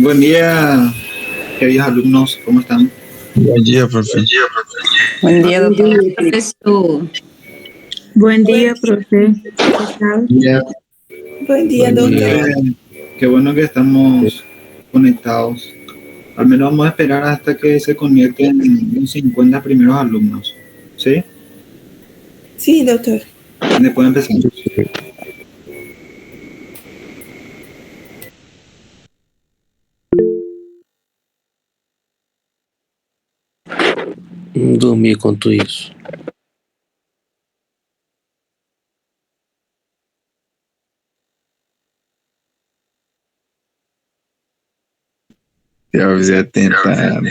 Buen día, queridos alumnos, ¿cómo están? Buen día, profe. Buen día, Buen doctor. día, profesor. Buen día, profe. ¿Qué tal? Bien, Buen día, Buen bueno día. doctor. qué bueno que estamos conectados. Al menos vamos a esperar hasta que se conecten los 50 primeros alumnos. ¿Sí? Sí, doctor. Después empezamos. Dormir com tudo isso. Eu já tentando.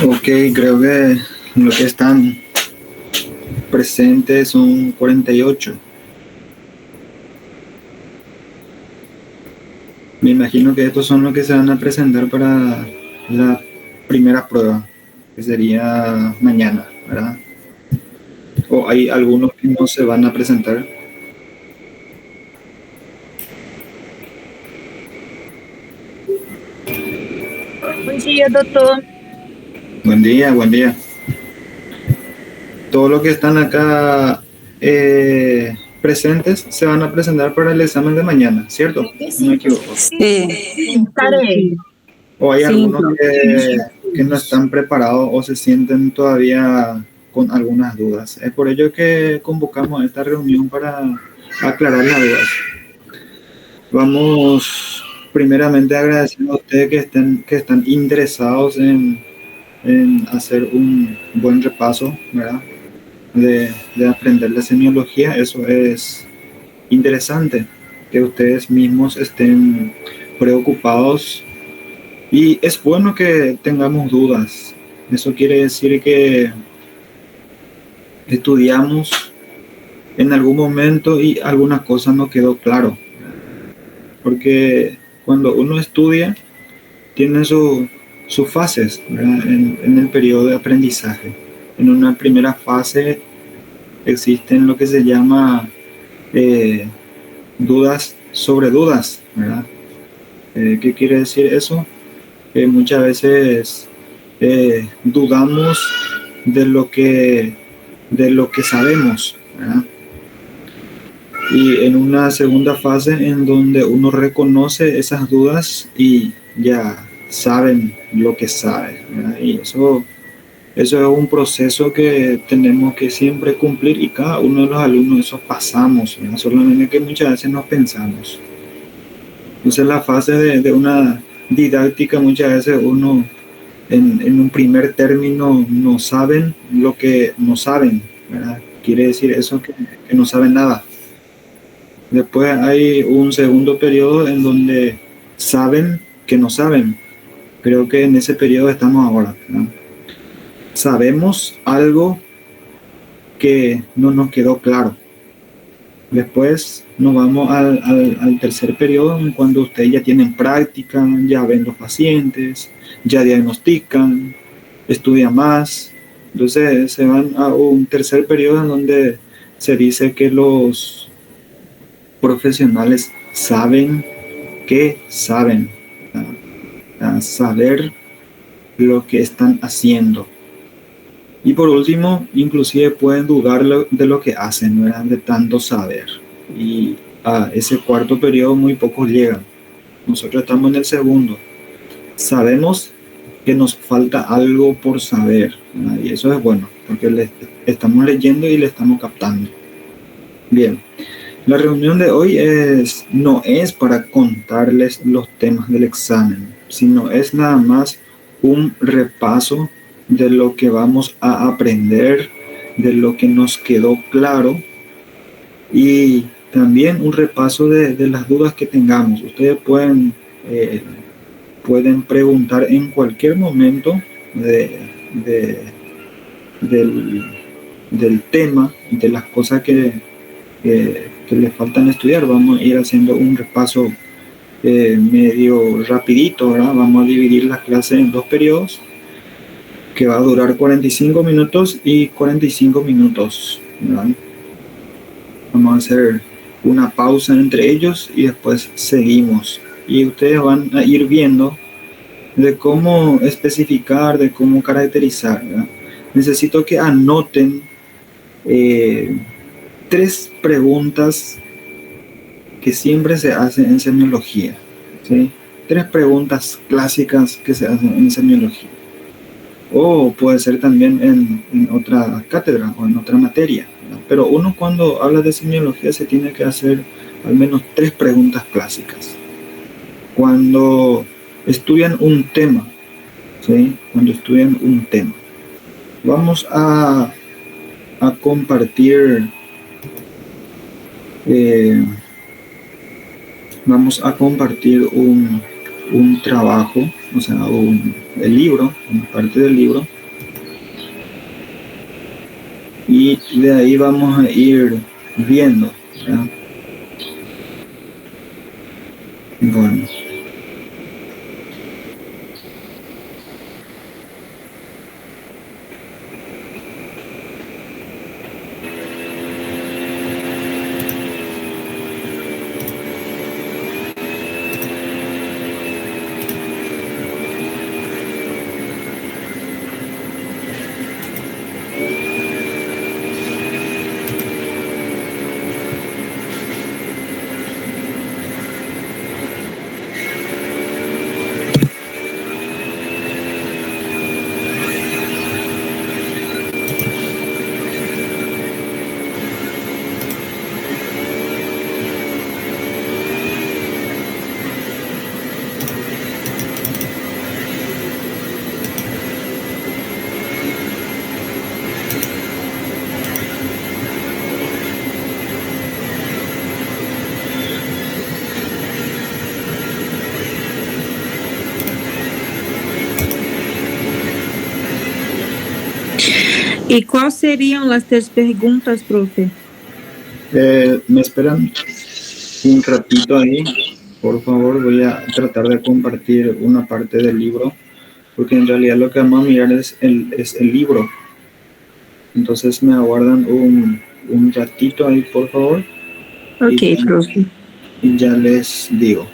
Ok, creo que lo que están presentes son 48. Me imagino que estos son los que se van a presentar para la primera prueba, que sería mañana, ¿verdad? O hay algunos que no se van a presentar. Bom dia, doutor. Buen día, buen día. Todos los que están acá presentes se van a presentar para el examen de mañana, ¿cierto? No me equivoco. Sí, Estarei. O hay Sí, algunos claro. que no están preparados o se sienten todavía con algunas dudas. Es por ello que convocamos a esta reunión para aclarar las dudas. Vamos primeramente a agradecer a ustedes que están interesados en hacer un buen repaso, ¿verdad? De aprender la semiología. Eso es interesante, que ustedes mismos estén preocupados. Y es bueno que tengamos dudas. Eso quiere decir que estudiamos en algún momento y alguna cosa no quedó claro. Porque cuando uno estudia, tiene sus fases, ¿verdad? En el periodo de aprendizaje. En una primera fase existen lo que se llama dudas sobre dudas, ¿verdad? ¿Qué quiere decir eso? Que muchas veces dudamos de de lo que sabemos, ¿verdad? Y en una segunda fase en donde uno reconoce esas dudas y ya saben lo que sabe, ¿verdad? Y eso es un proceso que tenemos que siempre cumplir y cada uno de los alumnos eso pasamos, ¿verdad? Solamente que muchas veces no pensamos. Entonces la fase de una didáctica muchas veces uno en un primer término no saben lo que no saben, ¿verdad? Quiere decir eso que no saben nada. Después hay un segundo periodo en donde saben que no saben. Creo que en ese periodo estamos ahora, ¿verdad? Sabemos algo que no nos quedó claro. Después nos vamos al tercer periodo, en cuando ustedes ya tienen práctica, ya ven los pacientes, ya diagnostican, estudian más. Entonces se van a un tercer periodo en donde se dice que los profesionales saben que saben, a saber lo que están haciendo. Y por último, inclusive pueden dudar de lo que hacen, ¿verdad? De tanto saber. Y a ese cuarto periodo muy pocos llegan. Nosotros estamos en el segundo. Sabemos que nos falta algo por saber, ¿verdad? Y eso es bueno, porque estamos leyendo y le estamos captando. Bien, la reunión de hoy no es para contarles los temas del examen, sino es nada más un repaso de lo que vamos a aprender, de lo que nos quedó claro y también un repaso de las dudas que tengamos. Ustedes pueden preguntar en cualquier momento de- del, del tema, de las cosas que les faltan estudiar. Vamos a ir haciendo un repaso medio rapidito, ¿verdad? Vamos a dividir la clase en dos periodos que va a durar 45 minutos y 45 minutos, ¿verdad? Vamos a hacer una pausa entre ellos y después seguimos. Y ustedes van a ir viendo de cómo especificar, de cómo caracterizar, ¿verdad? Necesito que anoten 3 preguntas que siempre se hacen en semiología, ¿sí? 3 preguntas clásicas que se hacen en semiología. O puede ser también en otra cátedra o en otra materia, ¿verdad? Pero uno cuando habla de semiología se tiene que hacer al menos 3 preguntas clásicas. Cuando estudian un tema, ¿sí? Cuando estudian un tema. Vamos a compartir un trabajo, o sea, el libro, una parte del libro, y de ahí vamos a ir viendo, ¿verdad? Bueno. ¿Y cuáles serían las 3 preguntas, profe? Me esperan un ratito ahí, por favor. Voy a tratar de compartir una parte del libro, porque en realidad lo que vamos a mirar es el libro. Entonces me aguardan un ratito ahí, por favor. Ok, profe. Y ya les digo.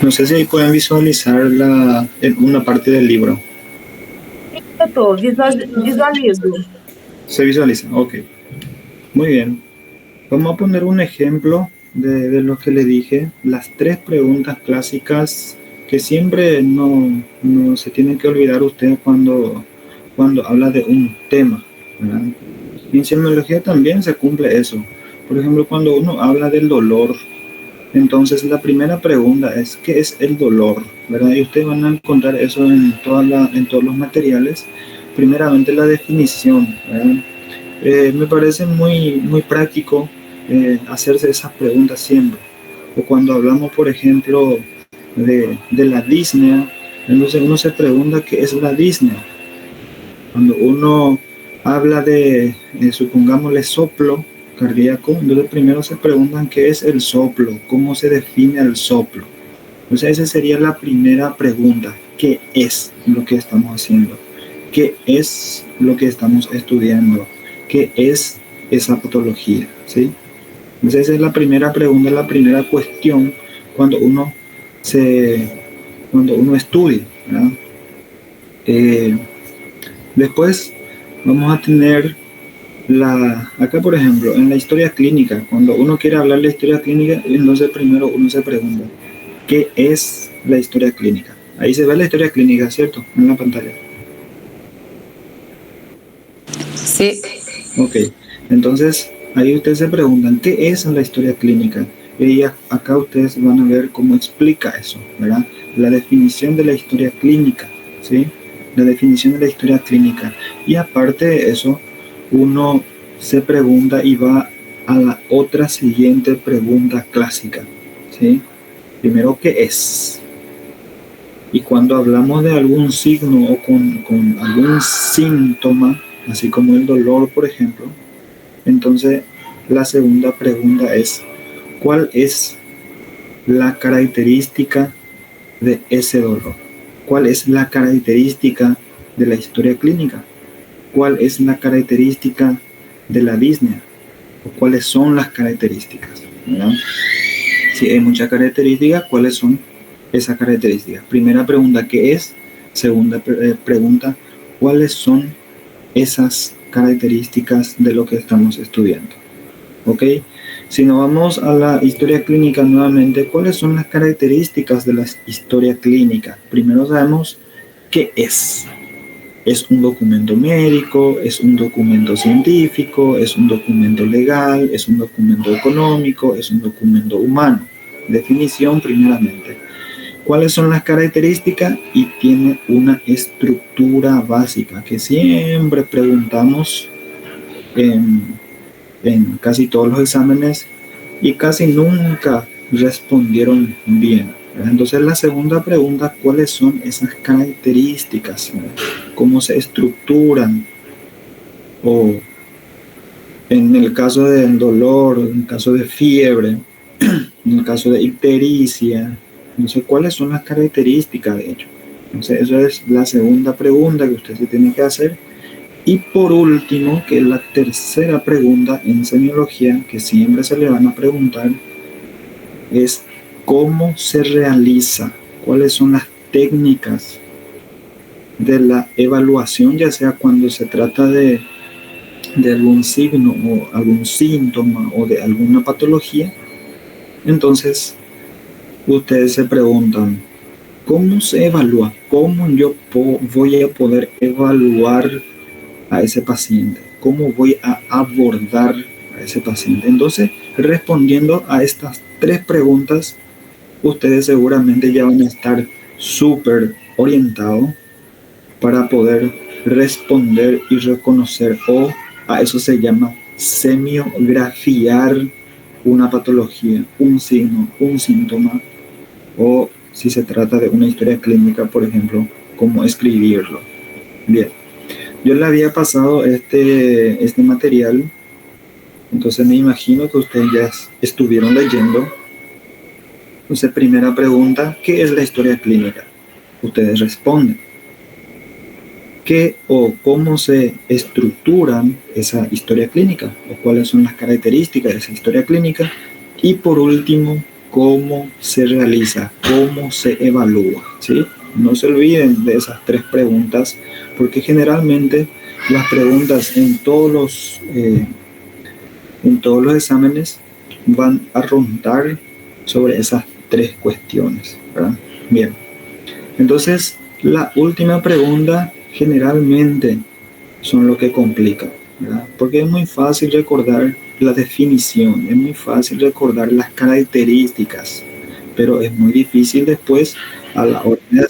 No sé si ahí pueden visualizar una parte del libro. Doutor, visualizo. ¿Se visualiza? Ok. Muy bien. Vamos a poner un ejemplo de lo que le dije. Las 3 preguntas clásicas que siempre no se tienen que olvidar ustedes cuando habla de un tema, ¿verdad? Y en semiología también se cumple eso. Por ejemplo, cuando uno habla del dolor, entonces la primera pregunta es ¿qué es el dolor? ¿Verdad? Y ustedes van a encontrar eso en todos los materiales. Primeramente la definición, ¿verdad? Me parece muy práctico hacerse esas preguntas siempre. O cuando hablamos, por ejemplo, de la disnea, entonces uno se pregunta qué es la disnea. Cuando uno habla de, supongámosle, soplo cardíaco. Entonces primero se preguntan qué es el soplo, cómo se define el soplo. Entonces esa sería la primera pregunta. ¿Qué es lo que estamos haciendo? ¿Qué es lo que estamos estudiando? ¿Qué es esa patología? ¿Sí? Entonces esa es la primera pregunta, la primera cuestión cuando uno estudia, ¿verdad? Después vamos a tener acá por ejemplo, en la historia clínica, cuando uno quiere hablar de la historia clínica, entonces primero uno se pregunta, ¿qué es la historia clínica? Ahí se ve la historia clínica, ¿cierto? En la pantalla. Sí. Ok, entonces ahí ustedes se preguntan, ¿qué es la historia clínica? Y acá ustedes van a ver cómo explica eso, ¿verdad? La definición de la historia clínica, ¿sí? La definición de la historia clínica. Y aparte de eso, uno se pregunta y va a la otra siguiente pregunta clásica, ¿sí? Primero, ¿qué es? Y cuando hablamos de algún signo o con algún síntoma, así como el dolor, por ejemplo, entonces la segunda pregunta es, ¿cuál es la característica de ese dolor? ¿Cuál es la característica de la historia clínica? ¿Cuál es la característica de la disnea? ¿O cuáles son las características? ¿Verdad? Si hay muchas características, ¿cuáles son esas características? Primera pregunta, ¿qué es? Segunda pregunta, ¿cuáles son esas características de lo que estamos estudiando? ¿Ok? Si nos vamos a la historia clínica nuevamente, ¿cuáles son las características de la historia clínica? Primero sabemos qué es. Es un documento médico, es un documento científico, es un documento legal, es un documento económico, es un documento humano. Definición primeramente. ¿Cuáles son las características? Y tiene una estructura básica que siempre preguntamos en casi todos los exámenes y casi nunca respondieron bien. Entonces la segunda pregunta, ¿cuáles son esas características? ¿Cómo se estructuran? O en el caso del dolor, en el caso de fiebre, en el caso de ictericia, no sé cuáles son las características de ello. Entonces esa es la segunda pregunta que usted se tiene que hacer. Y por último, que es la tercera pregunta en semiología que siempre se le van a preguntar, es cómo se realiza, cuáles son las técnicas de la evaluación, ya sea cuando se trata de algún signo o algún síntoma o de alguna patología. Entonces, ustedes se preguntan, ¿cómo se evalúa? ¿Cómo yo voy a poder evaluar a ese paciente? ¿Cómo voy a abordar a ese paciente? Entonces, respondiendo a estas tres preguntas, ustedes seguramente ya van a estar súper orientados para poder responder y reconocer, o a eso se llama semiografiar una patología, un signo, un síntoma, o si se trata de una historia clínica, por ejemplo, cómo escribirlo. Bien, yo le había pasado este material, entonces me imagino que ustedes ya estuvieron leyendo. Entonces, primera pregunta, ¿qué es la historia clínica? Ustedes responden. ¿Qué o cómo se estructuran esa historia clínica? ¿O cuáles son las características de esa historia clínica? Y por último, ¿cómo se realiza? ¿Cómo se evalúa? ¿Sí? No se olviden de esas tres preguntas, porque generalmente las preguntas en todos los exámenes van a rondar sobre esas tres cuestiones, ¿verdad? Bien, entonces la última pregunta generalmente son lo que complica, ¿verdad? Porque es muy fácil recordar la definición, es muy fácil recordar las características, pero es muy difícil después a la hora de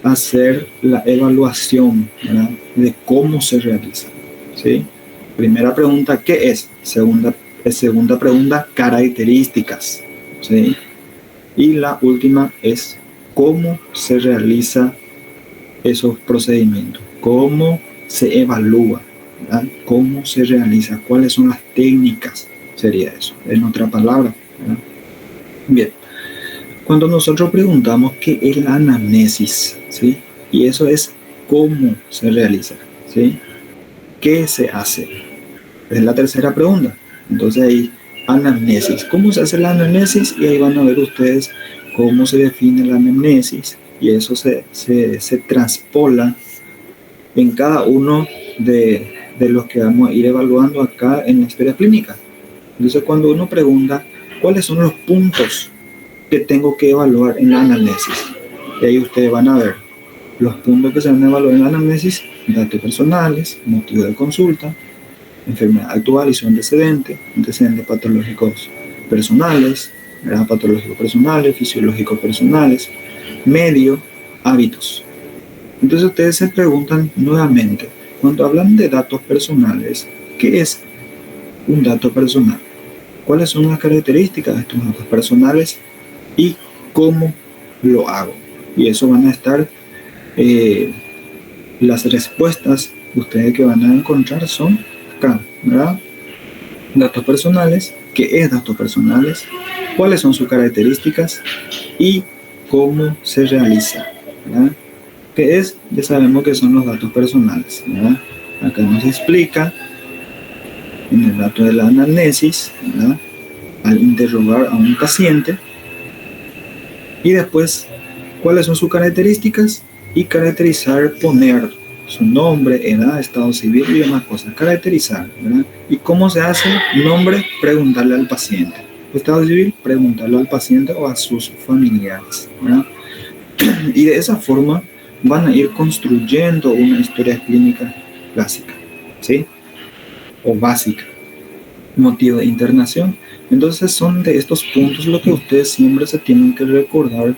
hacer la evaluación, ¿verdad? De cómo se realiza, ¿sí? Primera pregunta, ¿qué es? Segunda pregunta, características, ¿sí? Y la última es cómo se realiza esos procedimientos, cómo se evalúa, ¿verdad? ¿Cómo se realiza? ¿Cuáles son las técnicas? Sería eso, en otra palabra, ¿verdad? Bien, cuando nosotros preguntamos qué es la anamnesis, ¿sí? Y eso es cómo se realiza, ¿sí? ¿Qué se hace? Es la tercera pregunta. Entonces ahí, anamnesis. ¿Cómo se hace la anamnesis? Y ahí van a ver ustedes cómo se define la anamnesis. Y eso se traspola en cada uno de los que vamos a ir evaluando acá en la historia clínica. Entonces cuando uno pregunta, ¿cuáles son los puntos que tengo que evaluar en la anamnesis? Y ahí ustedes van a ver los puntos que se van a evaluar en la anamnesis: datos personales, motivo de consulta, enfermedad actual y su antecedentes patológicos personales, patológicos personales, fisiológicos personales, medio, hábitos. Entonces ustedes se preguntan nuevamente, cuando hablan de datos personales, ¿qué es un dato personal? ¿Cuáles son las características de estos datos personales y cómo lo hago? Y eso van a estar las respuestas ustedes que van a encontrar son acá, ¿verdad? Datos personales, ¿qué es datos personales? ¿Cuáles son sus características? Y cómo se realiza, ¿verdad? ¿Qué es? Ya sabemos que son los datos personales, ¿verdad? Acá nos explica en el dato de la anamnesis, ¿verdad? Al interrogar a un paciente, y después cuáles son sus características y caracterizar, poner su nombre, edad, estado civil y demás cosas, caracterizar, ¿verdad? ¿Y cómo se hace? Nombre, preguntarle al paciente. Estado civil, preguntarle al paciente o a sus familiares, ¿verdad? Y de esa forma van a ir construyendo una historia clínica clásica, ¿sí? O básica. Motivo de internación. Entonces son de estos puntos lo que ustedes siempre se tienen que recordar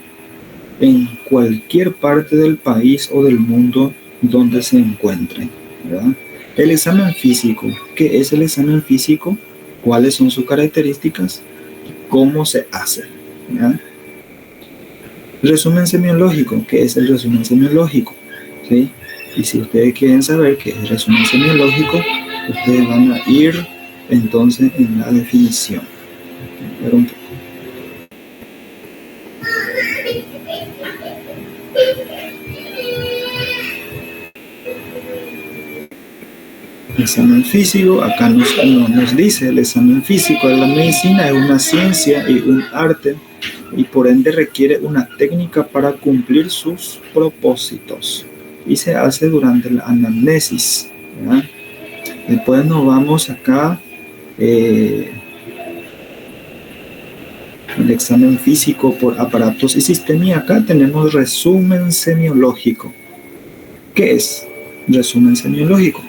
en cualquier parte del país o del mundo donde se encuentren, ¿verdad? El examen físico. ¿Qué es el examen físico? ¿Cuáles son sus características? ¿Cómo se hace? ¿Verdad? Resumen semiológico. ¿Qué es el resumen semiológico? ¿Sí? Y si ustedes quieren saber qué es el resumen semiológico, ustedes van a ir entonces en la definición. A ver un poco. Examen físico, acá nos dice: el examen físico de la medicina es una ciencia y un arte, y por ende requiere una técnica para cumplir sus propósitos, y se hace durante la anamnesis, ¿verdad? Después nos vamos acá, el examen físico por aparatos y sistemas, y acá tenemos resumen semiológico. ¿Qué es resumen semiológico?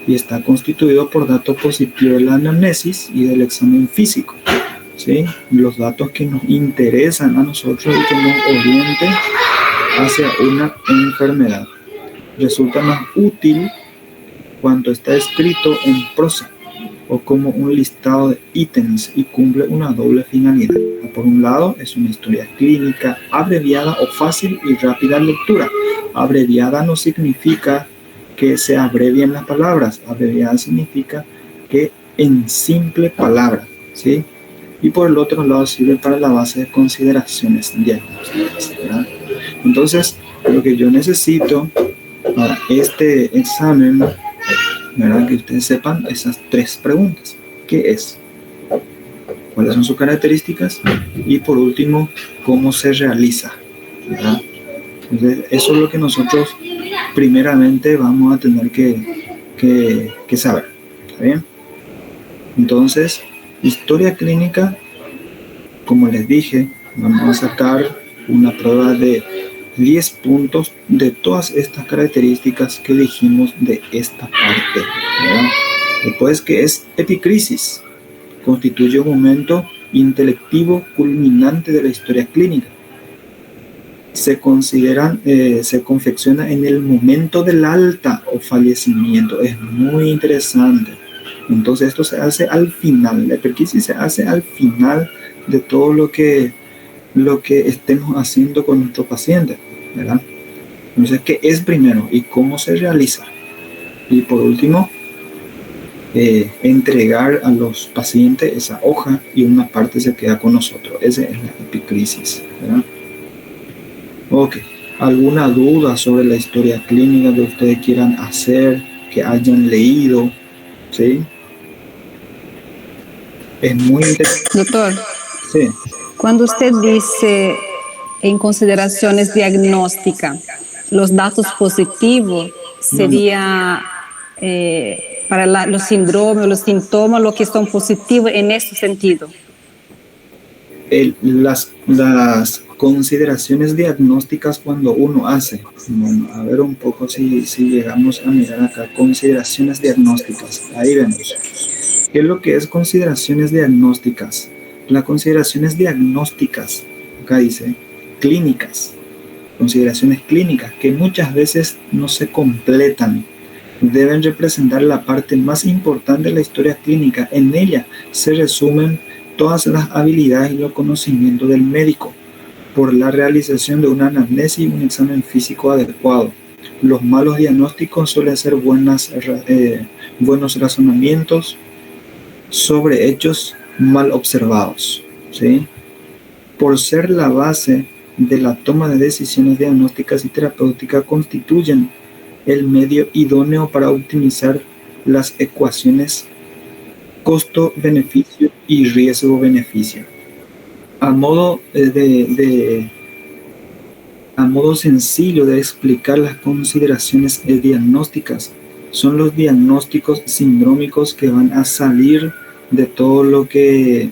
Y está constituido por datos positivos de la anamnesis y del examen físico, ¿sí? Los datos que nos interesan a nosotros y que nos orienten hacia una enfermedad. Resulta más útil cuando está escrito en prosa o como un listado de ítems y cumple una doble finalidad. Por un lado, es una historia clínica abreviada o fácil y rápida lectura. Abreviada no significa que se abrevien las palabras. Abreviada significa que en simple palabra, ¿sí? Y por el otro lado sirve para la base de consideraciones diagnósticas, ¿verdad? Entonces, lo que yo necesito para este examen, ¿verdad? Que ustedes sepan esas tres preguntas. ¿Qué es? ¿Cuáles son sus características? Y por último, ¿cómo se realiza? ¿Verdad? Entonces, eso es lo que nosotros primeramente vamos a tener que saber. ¿Está bien? Entonces, historia clínica, como les dije, vamos a sacar una prueba de 10 puntos de todas estas características que dijimos de esta parte, ¿verdad? Después, ¿qué es epicrisis? Constituye un momento intelectivo culminante de la historia clínica. Se confecciona en el momento del alta o fallecimiento. Es muy interesante. Entonces esto se hace al final. La epicrisis se hace al final de todo lo que estemos haciendo con nuestro paciente, ¿verdad? Entonces, ¿qué es primero y cómo se realiza? Y por último, entregar a los pacientes esa hoja y una parte se queda con nosotros. Esa es la epicrisis, ¿verdad? Ok. ¿Alguna duda sobre la historia clínica que ustedes quieran hacer, que hayan leído? ¿Sí? Es muy interesante. Doctor, Sí. cuando usted dice en consideraciones diagnósticas, los datos positivos sería para los síndromes, los síntomas, lo que son positivos en este sentido. Las consideraciones diagnósticas cuando uno hace, bueno, a ver un poco si llegamos a mirar acá, consideraciones diagnósticas, ahí vemos. ¿Qué es lo que es consideraciones diagnósticas? Las consideraciones diagnósticas, acá dice, clínicas, consideraciones clínicas, que muchas veces no se completan, deben representar la parte más importante de la historia clínica. En ella se resumen todas las habilidades y los conocimientos del médico por la realización de una anamnesis y un examen físico adecuado. Los malos diagnósticos suelen ser buenos razonamientos sobre hechos mal observados, ¿sí? Por ser la base de la toma de decisiones diagnósticas y terapéuticas, constituyen el medio idóneo para optimizar las ecuaciones costo-beneficio y riesgo-beneficio. A modo sencillo de explicar las consideraciones diagnósticas, son los diagnósticos sindrómicos que van a salir de todo lo que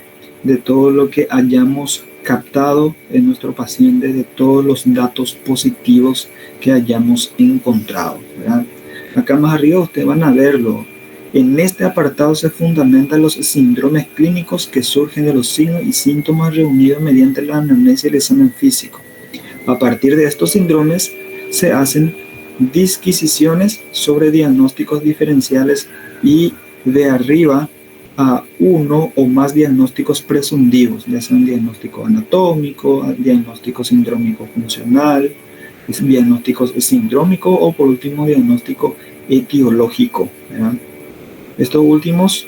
hayamos captado en nuestro paciente, de todos los datos positivos que hayamos encontrado, ¿verdad? Acá más arriba ustedes van a verlo. En este apartado se fundamentan los síndromes clínicos que surgen de los signos y síntomas reunidos mediante la anamnesis y el examen físico. A partir de estos síndromes se hacen disquisiciones sobre diagnósticos diferenciales y de arriba a uno o más diagnósticos presuntivos, ya sea un diagnóstico anatómico, diagnóstico sindrómico funcional, diagnóstico sindrómico o por último diagnóstico etiológico, ¿verdad? Estos últimos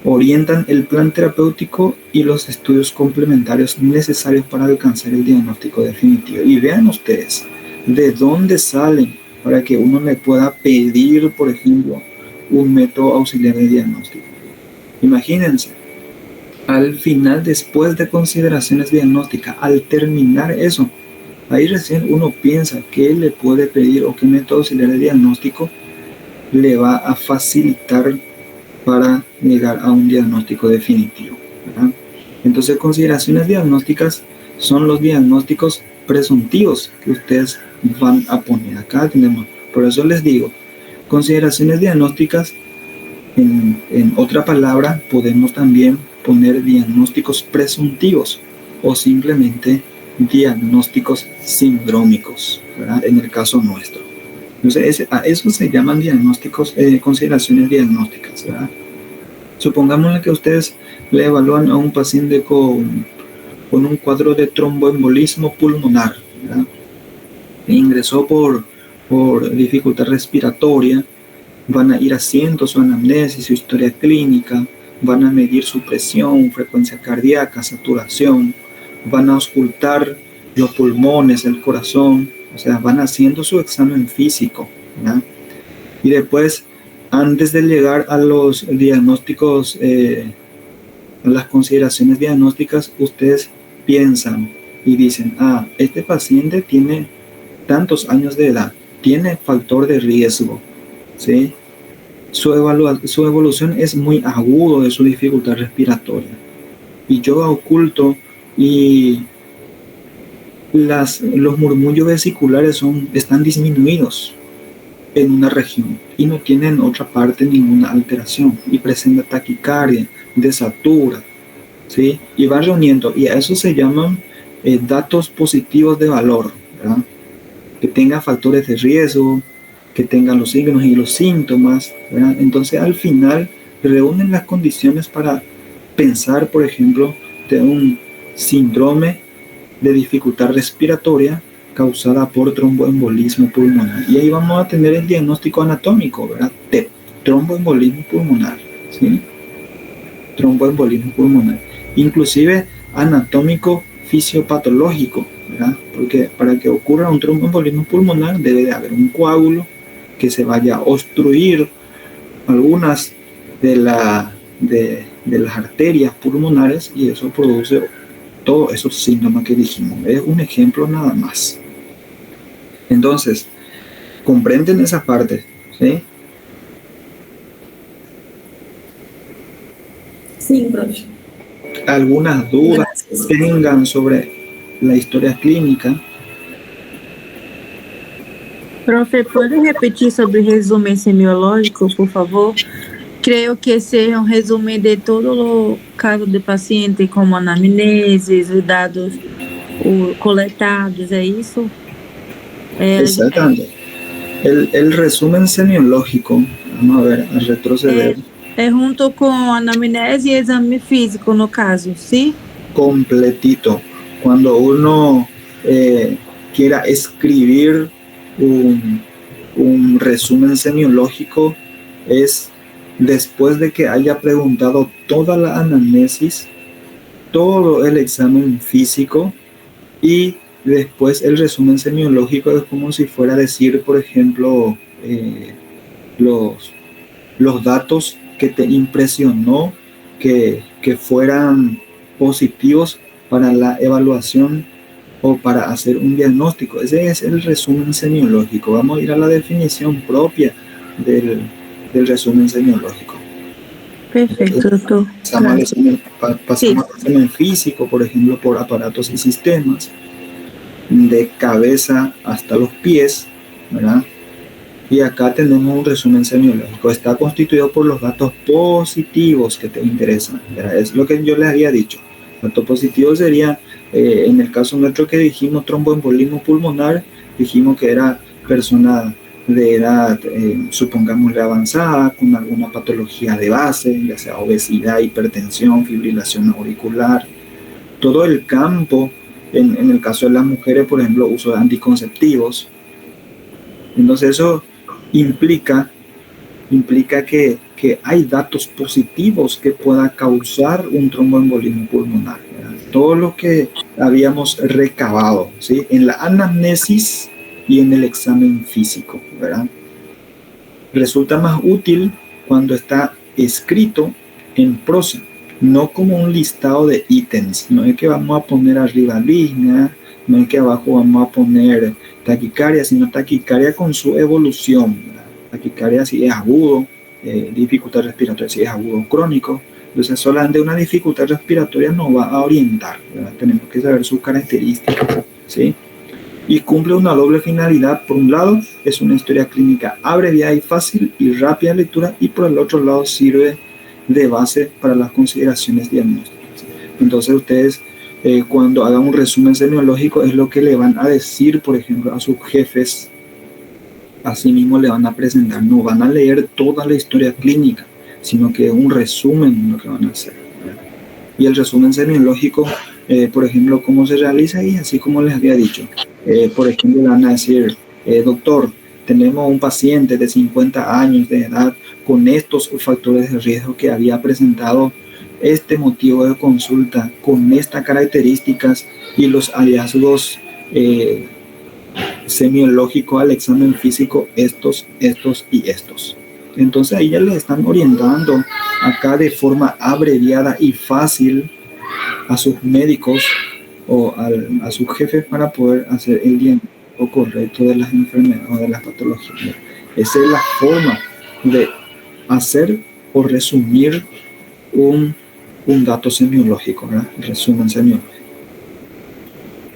orientan el plan terapéutico y los estudios complementarios necesarios para alcanzar el diagnóstico definitivo. Y vean ustedes de dónde salen para que uno le pueda pedir, por ejemplo, un método auxiliar de diagnóstico. Imagínense, al final, después de consideraciones diagnósticas, al terminar eso, ahí recién uno piensa qué le puede pedir o qué método auxiliar de diagnóstico le va a facilitar para llegar a un diagnóstico definitivo, ¿verdad? Entonces, consideraciones diagnósticas son los diagnósticos presuntivos que ustedes van a poner. Acá tenemos, por eso les digo, consideraciones diagnósticas, en otra palabra, podemos también poner diagnósticos presuntivos o simplemente diagnósticos sindrómicos, ¿verdad? En el caso nuestro. Entonces, a eso se llaman diagnósticos, consideraciones diagnósticas, ¿verdad? Supongamos que ustedes le evalúan a un paciente con un cuadro de tromboembolismo pulmonar, ¿verdad? Ingresó por dificultad respiratoria, van a ir haciendo su anamnesis, su historia clínica, van a medir su presión, frecuencia cardíaca, saturación, van a auscultar los pulmones, el corazón, o sea, van haciendo su examen físico, ¿verdad? Y después, antes de llegar a los diagnósticos, a las consideraciones diagnósticas, ustedes piensan y dicen, este paciente tiene tantos años de edad, tiene factor de riesgo, ¿sí? Su evolución es muy agudo de su dificultad respiratoria. Y yo oculto y los murmullos vesiculares están disminuidos en una región y no tienen otra parte ninguna alteración y presenta taquicardia, desatura, ¿sí? Y va reuniendo, y a eso se llaman datos positivos de valor, ¿verdad? Que tenga factores de riesgo, que tengan los signos y los síntomas, ¿verdad? Entonces al final reúnen las condiciones para pensar, por ejemplo, de un síndrome de dificultad respiratoria causada por tromboembolismo pulmonar. Y ahí vamos a tener el diagnóstico anatómico, ¿verdad? De tromboembolismo pulmonar, ¿sí? Tromboembolismo pulmonar. Inclusive anatómico fisiopatológico, ¿verdad? Porque para que ocurra un tromboembolismo pulmonar debe de haber un coágulo que se vaya a obstruir algunas de las arterias pulmonares y eso produce todos esos síntomas que dijimos. Es un ejemplo nada más. Entonces, comprenden esa parte, ¿sí? Sí, profe. Algunas dudas Gracias. que tengan sobre la historia clínica. Profe, pode repetir sobre o resumo semiológico, por favor? Creio que seja um resumo de todo o caso do paciente, como anamneses, os dados coletados, é isso? Exactamente. El resumen semiológico, vamos a ver, a retroceder. É junto com anamnese e exame físico, no caso, sim? Completito. Cuando uno quiera escribir un resumen semiológico, es después de que haya preguntado toda la anamnesis, todo el examen físico y después el resumen semiológico es como si fuera a decir, por ejemplo, los datos que te impresionó que fueran positivos para la evaluación o para hacer un diagnóstico. Ese es el resumen semiológico. Vamos a ir a la definición propia del resumen semiológico. Perfeito, doutor. Pasamos al examen físico, por ejemplo, por aparatos y sistemas, de cabeza hasta los pies, ¿verdad? Y acá tenemos un resumen semiológico. Está constituido por los datos positivos que te interesan, ¿verdad? Es lo que yo les había dicho. Datos positivos sería, en el caso nuestro que dijimos tromboembolismo pulmonar, dijimos que era persona de edad, supongámosle avanzada, con alguna patología de base, ya sea obesidad, hipertensión, fibrilación auricular. Todo el campo, en el caso de las mujeres, por ejemplo, uso de anticonceptivos. Entonces eso implica que hay datos positivos que pueda causar un tromboembolismo pulmonar, ¿verdad? Todo lo que habíamos recabado, ¿sí? En la anamnesis y en el examen físico, ¿verdad? Resulta más útil cuando está escrito en prosa, no como un listado de ítems. No es que vamos a poner arriba línea, no es que abajo vamos a poner taquicardia, sino taquicardia con su evolución, ¿verdad? Taquicardia si es agudo, dificultad respiratoria si es agudo crónico. Entonces solamente una dificultad respiratoria nos va a orientar, ¿verdad? Tenemos que saber sus características, ¿sí? Y cumple una doble finalidad. Por un lado, es una historia clínica abreviada y fácil y rápida de lectura, y por el otro lado sirve de base para las consideraciones diagnósticas. Entonces ustedes cuando hagan un resumen semiológico es lo que le van a decir, por ejemplo, a sus jefes. Así mismo le van a presentar, no van a leer toda la historia clínica, sino que un resumen lo que van a hacer, ¿verdad? Y el resumen semiológico, por ejemplo, cómo se realiza, y así como les había dicho, por ejemplo, le van a decir, doctor, tenemos un paciente de 50 años de edad con estos factores de riesgo que había presentado este motivo de consulta con estas características y los hallazgos semiológicos al examen físico, estos y estos. Entonces ahí ya les están orientando acá de forma abreviada y fácil a sus médicos o a sus jefes para poder hacer el diagnóstico correcto de las enfermedades o de las patologías. Esa es la forma de hacer o resumir un dato semiológico, ¿verdad? Resumen semiológico.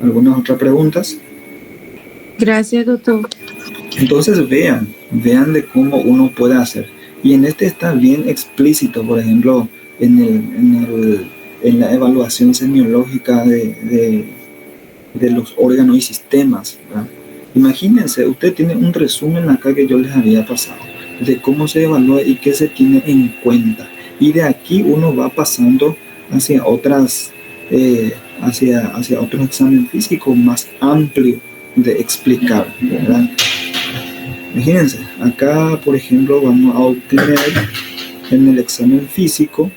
¿Algunas otras preguntas? Gracias, doutor. Entonces vean de cómo uno puede hacer. Y en este está bien explícito, por ejemplo, en la evaluación semiológica de los órganos y sistemas, ¿verdad? Imagínense, usted tiene un resumen acá que yo les había pasado, de cómo se evalúa y qué se tiene en cuenta. Y de aquí uno va pasando hacia otro examen físico más amplio, explicar, ¿verdad? Imagínense, acá por ejemplo vamos a obtener en el examen físico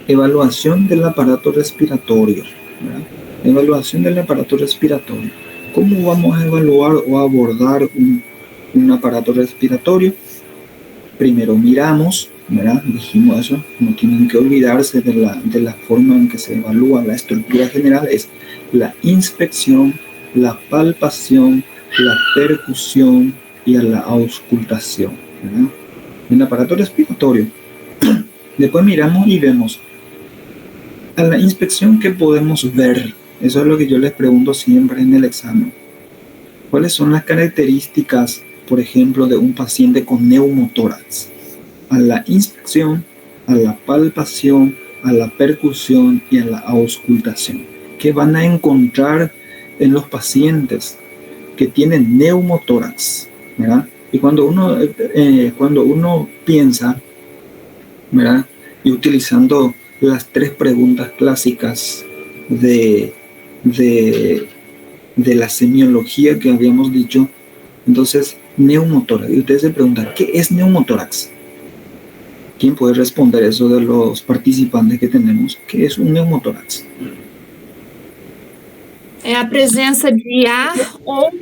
evaluación del aparato respiratorio, ¿verdad? Evaluación del aparato respiratorio. ¿Cómo vamos a evaluar o abordar un aparato respiratorio? Primero miramos, ¿verdad? Dijimos eso, no tienen que olvidarse de la forma en que se evalúa la estructura general, es la inspección, la palpación, la percusión y la auscultación, ¿verdad? En el aparato respiratorio. Después miramos y vemos a la inspección que podemos ver. Eso es lo que yo les pregunto siempre en el examen. ¿Cuáles son las características, por ejemplo, de un paciente con neumotórax? A la inspección, a la palpación, a la percusión y a la auscultación. ¿Qué van a encontrar en los pacientes que tienen neumotórax? ¿Verdad? Y cuando uno piensa, ¿verdad? Y utilizando las 3 preguntas clásicas de la semiología que habíamos dicho, entonces neumotórax. Y ustedes se preguntan, ¿qué es neumotórax? ¿Quién puede responder eso de los participantes que tenemos? ¿Qué es un neumotórax? É a presença de ar ou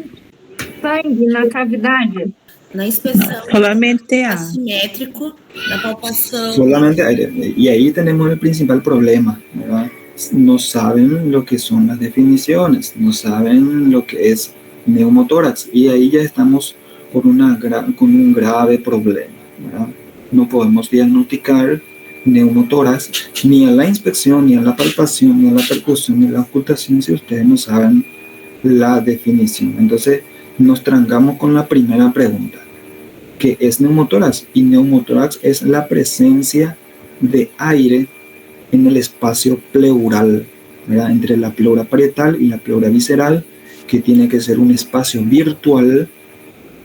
sangue na cavidade. Na inspeção, Solamente A. assimétrico, na palpação. Solamente aire. Y ahí tenemos el principal problema, ¿verdad? No saben lo que son las definiciones, no saben lo que es neumotórax, y ahí ya estamos con un grave problema, ¿verdad? No podemos diagnosticar neumotórax ni a la inspección, ni a la palpación, ni a la percusión, ni a la auscultación si ustedes no saben la definición. Entonces nos trancamos con la primera pregunta, ¿qué es neumotórax? Y neumotórax es la presencia de aire en el espacio pleural, ¿verdad? Entre la pleura parietal y la pleura visceral, que tiene que ser un espacio virtual,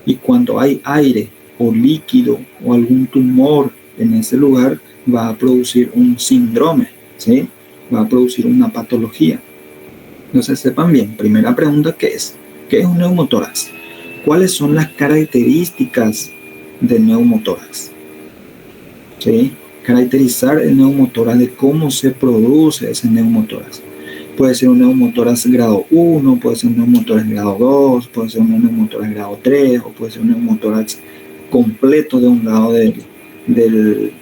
y cuando hay aire o líquido o algún tumor en ese lugar, va a producir un síndrome, ¿sí? Va a producir una patología. Entonces sepan bien, primera pregunta, ¿qué es? ¿Qué es un neumotórax? ¿Cuáles son las características del neumotórax? ¿Sí? Caracterizar el neumotórax, de cómo se produce ese neumotórax. Puede ser un neumotórax grado 1, puede ser un neumotórax grado 2, puede ser un neumotórax grado 3, o puede ser un neumotórax completo de un lado del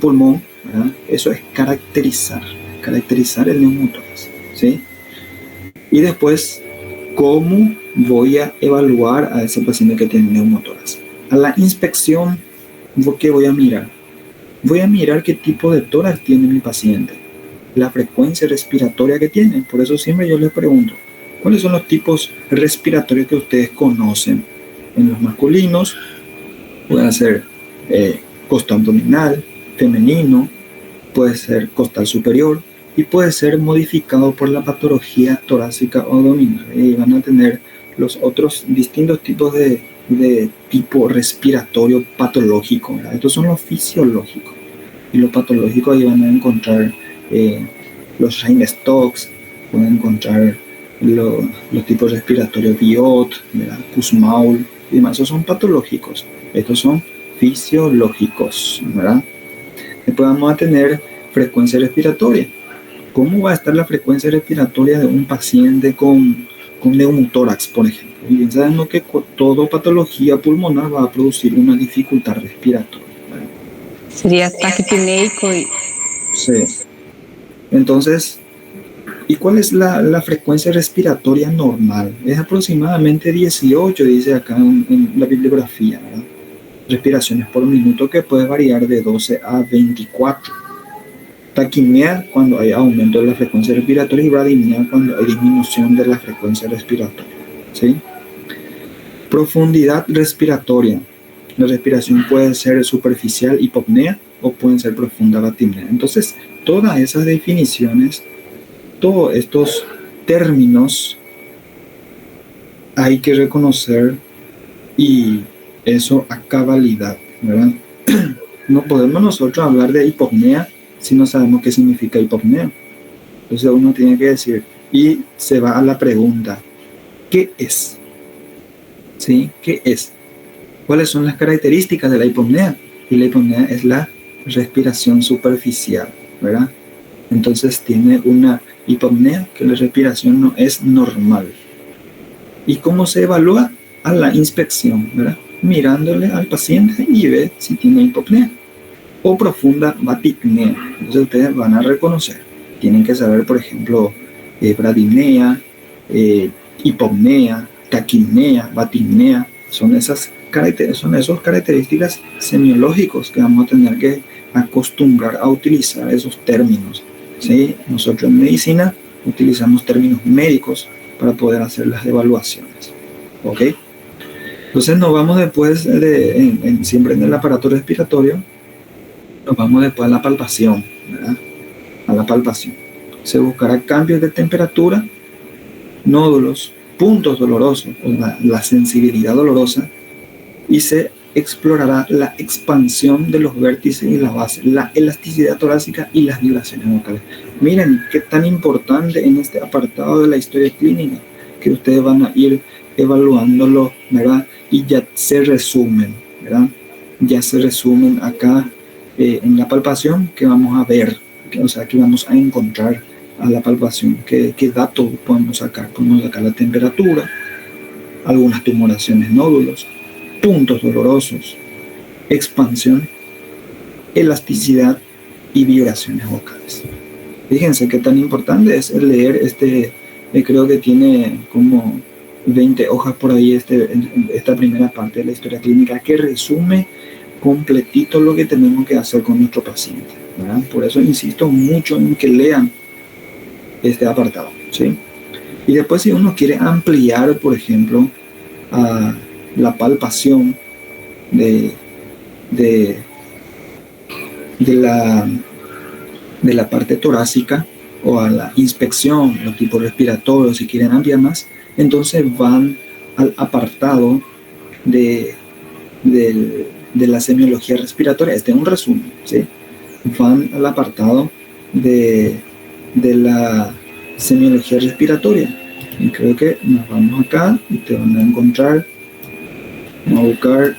pulmón, ¿verdad? Eso es caracterizar el neumotórax, ¿sí? Y después, ¿cómo voy a evaluar a ese paciente que tiene neumotórax? A la inspección, ¿qué voy a mirar? Voy a mirar qué tipo de tórax tiene mi paciente, la frecuencia respiratoria que tiene. Por eso siempre yo les pregunto, ¿cuáles son los tipos respiratorios que ustedes conocen? En los masculinos puede ser costal abdominal, femenino, puede ser costal superior, y puede ser modificado por la patología torácica o abdominal. Y van a tener los otros distintos tipos de tipo respiratorio patológico, ¿verdad? Estos son los fisiológicos, y los patológicos ahí van a encontrar los Raynaud-Stokes, pueden encontrar los tipos respiratorios Biot, Kussmaul y demás. Esos son patológicos, estos son fisiológicos, ¿verdad? Después vamos a tener frecuencia respiratoria. ¿Cómo va a estar la frecuencia respiratoria de un paciente con neumotórax, por ejemplo? Y bien sabemos que toda patología pulmonar va a producir una dificultad respiratoria, ¿verdad? Sería ataque apneico. Sí. Entonces, ¿y cuál es la frecuencia respiratoria normal? Es aproximadamente 18, dice acá en la bibliografía, ¿verdad? Respiraciones por minuto, que puede variar de 12 a 24. Taquimia cuando hay aumento de la frecuencia respiratoria, y bradimia cuando hay disminución de la frecuencia respiratoria, ¿sí? Profundidad respiratoria. La respiración puede ser superficial, hipopnea, o pueden ser profunda, batimnea. Entonces, todas esas definiciones, todos estos términos hay que reconocer, y eso a cabalidad, ¿verdad? No podemos nosotros hablar de hipopnea si no sabemos qué significa hipopnea. Entonces uno tiene que decir, y se va a la pregunta, ¿qué es? ¿Sí? ¿Qué es? ¿Cuáles son las características de la hipopnea? Y la hipopnea es la respiración superficial, ¿verdad? Entonces tiene una hipopnea que la respiración no es normal. ¿Y cómo se evalúa? A la inspección, ¿verdad? Mirándole al paciente y ve si tiene hipopnea o profunda batipnea. Entonces ustedes van a reconocer. Tienen que saber, por ejemplo, bradipnea, hipopnea, taquipnea, batipnea. Son esas características semiológicas que vamos a tener que acostumbrar a utilizar esos términos. ¿Sí? Nosotros en medicina utilizamos términos médicos para poder hacer las evaluaciones. ¿Ok? Entonces nos vamos después, siempre en el aparato respiratorio, nos vamos después a la palpación, ¿verdad? A la palpación. Se buscará cambios de temperatura, nódulos, puntos dolorosos, o la sensibilidad dolorosa, y se explorará la expansión de los vértices y las bases, la elasticidad torácica y las vibraciones vocales. Miren qué tan importante en este apartado de la historia clínica, que ustedes van a ir evaluándolo, ¿verdad? Y ya se resumen, ¿verdad? Ya se resumen acá en la palpación que vamos a ver, o sea, que vamos a encontrar a la palpación, qué datos podemos sacar. Podemos sacar la temperatura, algunas tumoraciones, nódulos, puntos dolorosos, expansión, elasticidad y vibraciones vocales. Fíjense qué tan importante es el leer creo que tiene como 20 hojas por ahí esta primera parte de la historia clínica que resume completito lo que tenemos que hacer con nuestro paciente, ¿verdad? Por eso insisto mucho en que lean este apartado, ¿sí? Y después si uno quiere ampliar, por ejemplo, a la palpación de la parte torácica o a la inspección, los tipos respiratorios, si quieren ampliar más, entonces van al apartado de la semiología respiratoria. Este es un resumen, ¿sí? Van al apartado de la semiología respiratoria. Y creo que nos vamos acá y te van a encontrar. Vamos a buscar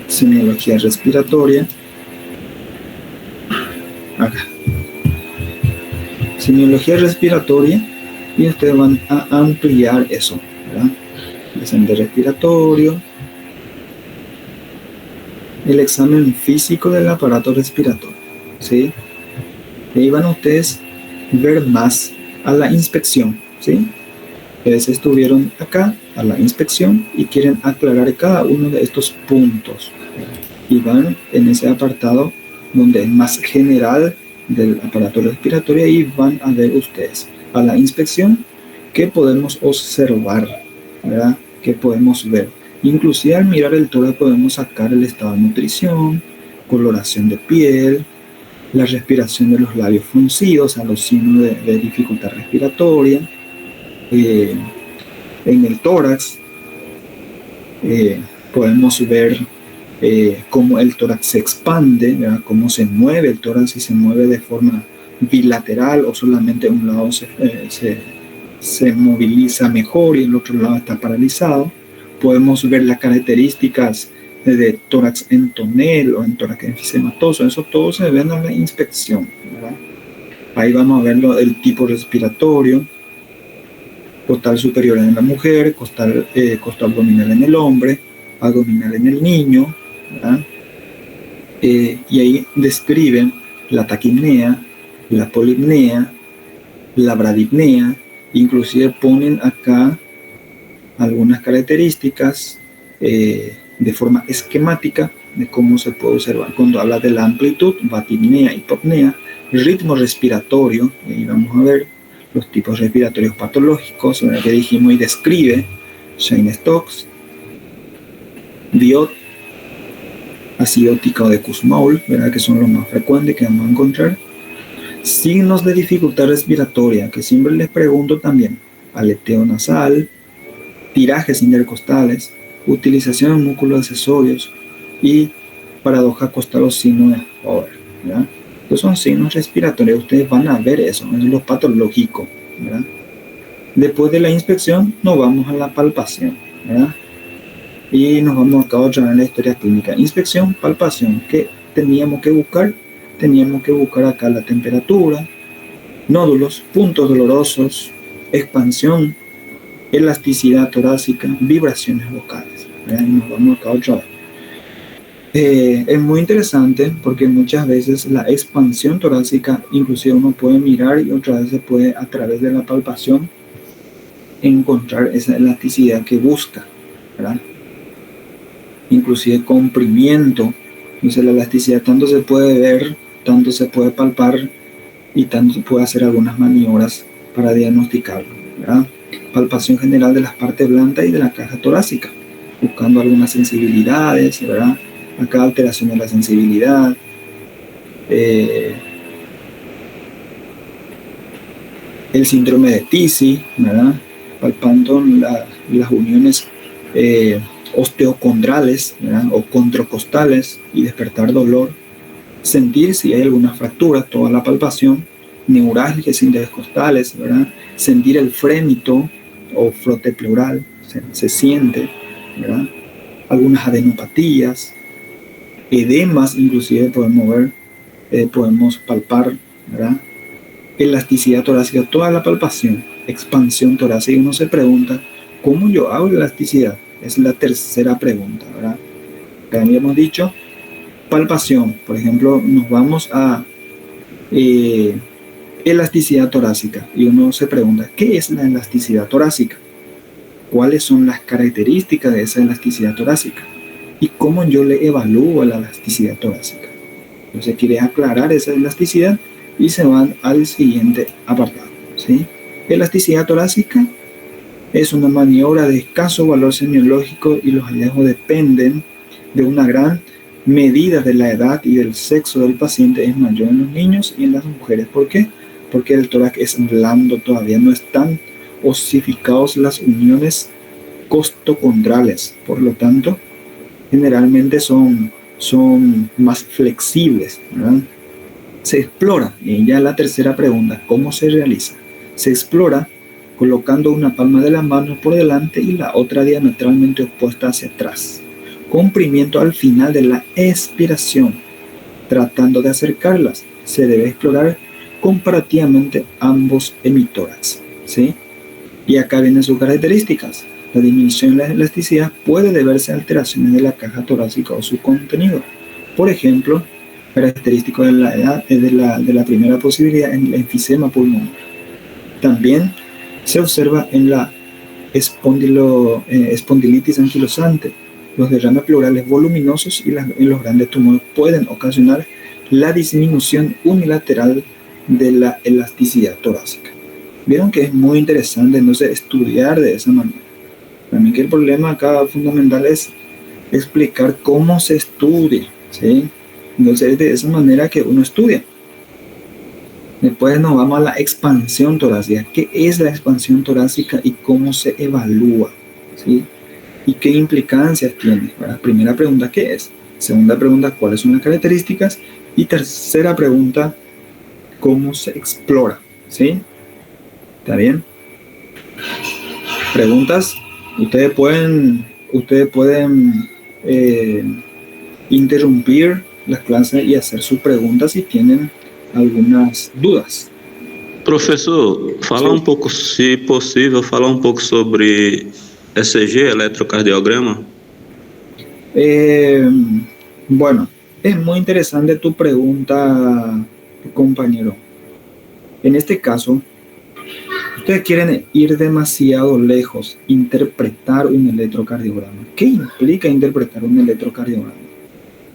semiología respiratoria. Acá. Semiología respiratoria. Y ustedes van a ampliar eso, ¿verdad? Descender respiratorio. El examen físico del aparato respiratorio, ¿sí? Y ahí van ustedes a ver más a la inspección, ¿sí? Ustedes estuvieron acá a la inspección y quieren aclarar cada uno de estos puntos. Y van en ese apartado donde es más general del aparato respiratorio y van a ver ustedes a la inspección qué podemos observar, ¿verdad? ¿Qué podemos ver? Inclusive al mirar el tórax podemos sacar el estado de nutrición, coloración de piel, la respiración de los labios fruncidos, a los signos de dificultad respiratoria. En el tórax podemos ver cómo el tórax se expande, ¿verdad? Cómo se mueve el tórax, si se mueve de forma bilateral o solamente un lado se moviliza mejor y el otro lado está paralizado. Podemos ver las características de tórax en tonel o en tórax enfisematoso. Eso todo se ve en la inspección, ¿verdad? Ahí vamos a ver el tipo respiratorio, costal superior en la mujer, costal abdominal en el hombre, abdominal en el niño, ¿verdad? Y ahí describen la taquipnea, la polipnea, la bradipnea, inclusive ponen acá algunas características de forma esquemática de cómo se puede observar cuando habla de la amplitud, batipnea, hipopnea, ritmo respiratorio, y ahí vamos a ver los tipos respiratorios patológicos, ¿verdad? Que dijimos y describe Cheyne-Stokes, Biot, acidótica o de Kussmaul, ¿verdad? Que son los más frecuentes que vamos a encontrar. Signos de dificultad respiratoria, que siempre les pregunto también, aleteo nasal, tirajes intercostales, utilización de músculos accesorios y paradoja costal o signo de Hover, ¿verdad? Estos son signos respiratorios, ustedes van a ver eso, es lo patológico, ¿verdad? Después de la inspección nos vamos a la palpación, ¿verdad? Y nos vamos acá otra vez en la historia clínica. Inspección, palpación. ¿Qué teníamos que buscar? Teníamos que buscar acá la temperatura, nódulos, puntos dolorosos, expansión, elasticidad torácica, vibraciones vocales, ¿verdad? Y nos vamos acá otra vez. Es muy interesante porque muchas veces la expansión torácica inclusive uno puede mirar y otra vez se puede a través de la palpación encontrar esa elasticidad que busca, ¿verdad? Inclusive comprimiento. Entonces la elasticidad tanto se puede ver, tanto se puede palpar y tanto se puede hacer algunas maniobras para diagnosticarlo, ¿verdad? Palpación general de las partes blandas y de la caja torácica, buscando algunas sensibilidades, ¿verdad? Acá alteración de la sensibilidad, el síndrome de Tisi, ¿verdad? Palpando las uniones osteocondrales, ¿verdad? O controcostales y despertar dolor, sentir si hay alguna fractura, toda la palpación, neurálgicas intercostales, ¿verdad? Sentir el frémito o frote pleural, se siente, ¿verdad? Algunas adenopatías, edemas inclusive podemos ver, podemos palpar, ¿verdad? Elasticidad torácica, toda la palpación, expansión torácica, y uno se pregunta, ¿cómo yo hago elasticidad? Es la tercera pregunta, ¿verdad? Ya habíamos dicho, palpación, por ejemplo, nos vamos a elasticidad torácica, y uno se pregunta, ¿qué es la elasticidad torácica? ¿Cuáles son las características de esa elasticidad torácica? ¿Y cómo yo le evalúo la elasticidad torácica? Entonces quiere aclarar esa elasticidad y se van al siguiente apartado, ¿sí? Elasticidad torácica es una maniobra de escaso valor semiológico y los hallazgos dependen de una gran medida de la edad y del sexo del paciente. Es mayor en los niños y en las mujeres. ¿Por qué? Porque el tórax es blando, todavía no están osificados las uniones costocondrales, por lo tanto generalmente son más flexibles, ¿verdad? Se explora, y ya la tercera pregunta, ¿cómo se realiza? Se explora colocando una palma de la mano por delante y la otra diametralmente opuesta hacia atrás. Comprimiento al final de la expiración, tratando de acercarlas. Se debe explorar comparativamente ambos hemitórax, ¿sí? Y acá vienen sus características. La disminución de la elasticidad puede deberse a alteraciones de la caja torácica o su contenido. Por ejemplo, característico de la edad de la primera posibilidad en el enfisema pulmonar. También se observa en la espondilitis anquilosante. Los derrames pleurales voluminosos y los grandes tumores pueden ocasionar la disminución unilateral de la elasticidad torácica. Vieron que es muy interesante entonces estudiar de esa manera. Para mí que el problema acá fundamental es explicar cómo se estudia, ¿sí? Entonces es de esa manera que uno estudia. Después nos vamos a la expansión torácica. ¿Qué es la expansión torácica y cómo se evalúa? ¿Sí? ¿Y qué implicancias tiene? La primera pregunta, ¿qué es? Segunda pregunta, ¿cuáles son las características? Y tercera pregunta, ¿cómo se explora? ¿Sí? ¿Está bien? Preguntas. Ustedes pueden interrumpir las clases y hacer sus preguntas si tienen algunas dudas. Professor, falar um pouco, se possível, falar um pouco sobre ECG, eletrocardiograma. Bueno, es muy interesante tu pregunta, compañero. En este caso, ustedes quieren ir demasiado lejos, interpretar un electrocardiograma. ¿Qué implica interpretar un electrocardiograma?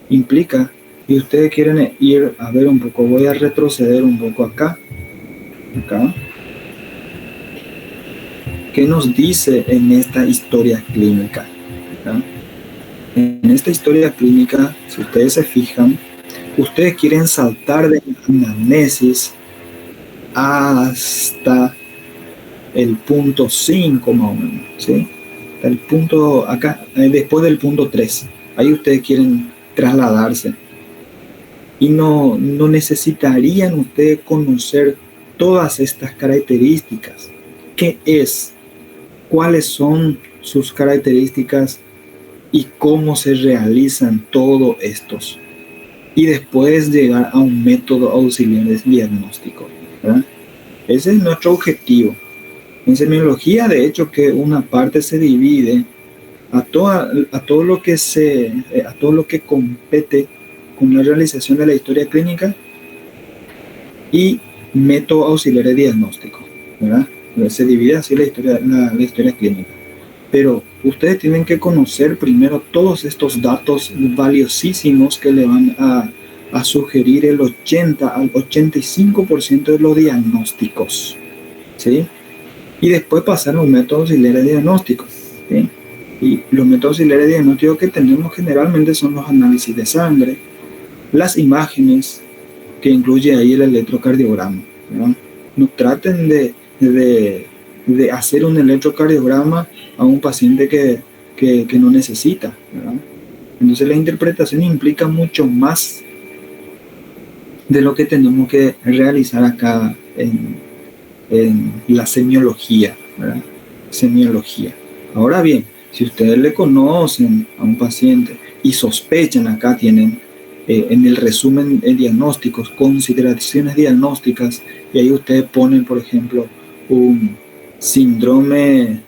Implica que ustedes quieren ir a ver un poco, voy a retroceder un poco acá. ¿Qué nos dice en esta historia clínica? ¿Acá? En esta historia clínica, si ustedes se fijan, ustedes quieren saltar de la anamnesis hasta el punto 5 más o menos, ¿sí? El punto acá, después del punto 3, ahí ustedes quieren trasladarse y no necesitarían ustedes conocer todas estas características. qué es, cuáles son sus características y cómo se realizan todos estos. Y después llegar a un método auxiliar de diagnóstico, ¿verdad? Ese es nuestro objetivo. En semiología, de hecho, que una parte se divide a todo lo que compete con la realización de la historia clínica y método auxiliar de diagnóstico, ¿verdad? Se divide así la historia clínica. Pero ustedes tienen que conocer primero todos estos datos valiosísimos que le van a sugerir el 80 al 85% de los diagnósticos, ¿sí? Y después pasar a un método auxiliar de diagnóstico, ¿sí? Y los métodos auxiliares de diagnóstico que tenemos generalmente son los análisis de sangre, las imágenes, que incluye ahí el electrocardiograma, ¿verdad? No traten de hacer un electrocardiograma a un paciente que no necesita, ¿verdad? Entonces la interpretación implica mucho más de lo que tenemos que realizar acá en la semiología, ¿verdad? Semiología. Ahora bien, si ustedes le conocen a un paciente y sospechan, acá tienen en el resumen de diagnósticos, consideraciones diagnósticas, y ahí ustedes ponen, por ejemplo, un síndrome,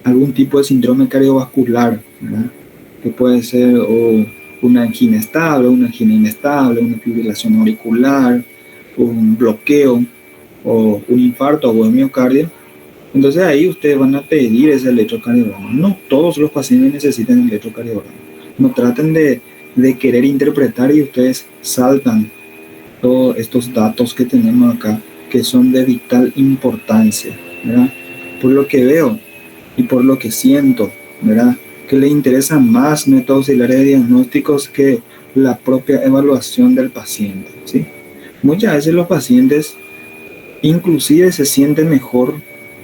algún tipo de síndrome cardiovascular, ¿verdad? Que puede ser o una angina estable, una angina inestable, una fibrilación auricular, un bloqueo o un infarto o de miocardio. Entonces ahí ustedes van a pedir ese electrocardiograma. No todos los pacientes necesitan el electrocardiograma. No traten de querer interpretar y ustedes saltan todos estos datos que tenemos acá, que son de vital importancia, ¿verdad? Por lo que veo y por lo que siento, ¿verdad? Que le interesan más métodos auxiliares de diagnósticos que la propia evaluación del paciente, ¿sí? Muchas veces los pacientes inclusive se sienten mejor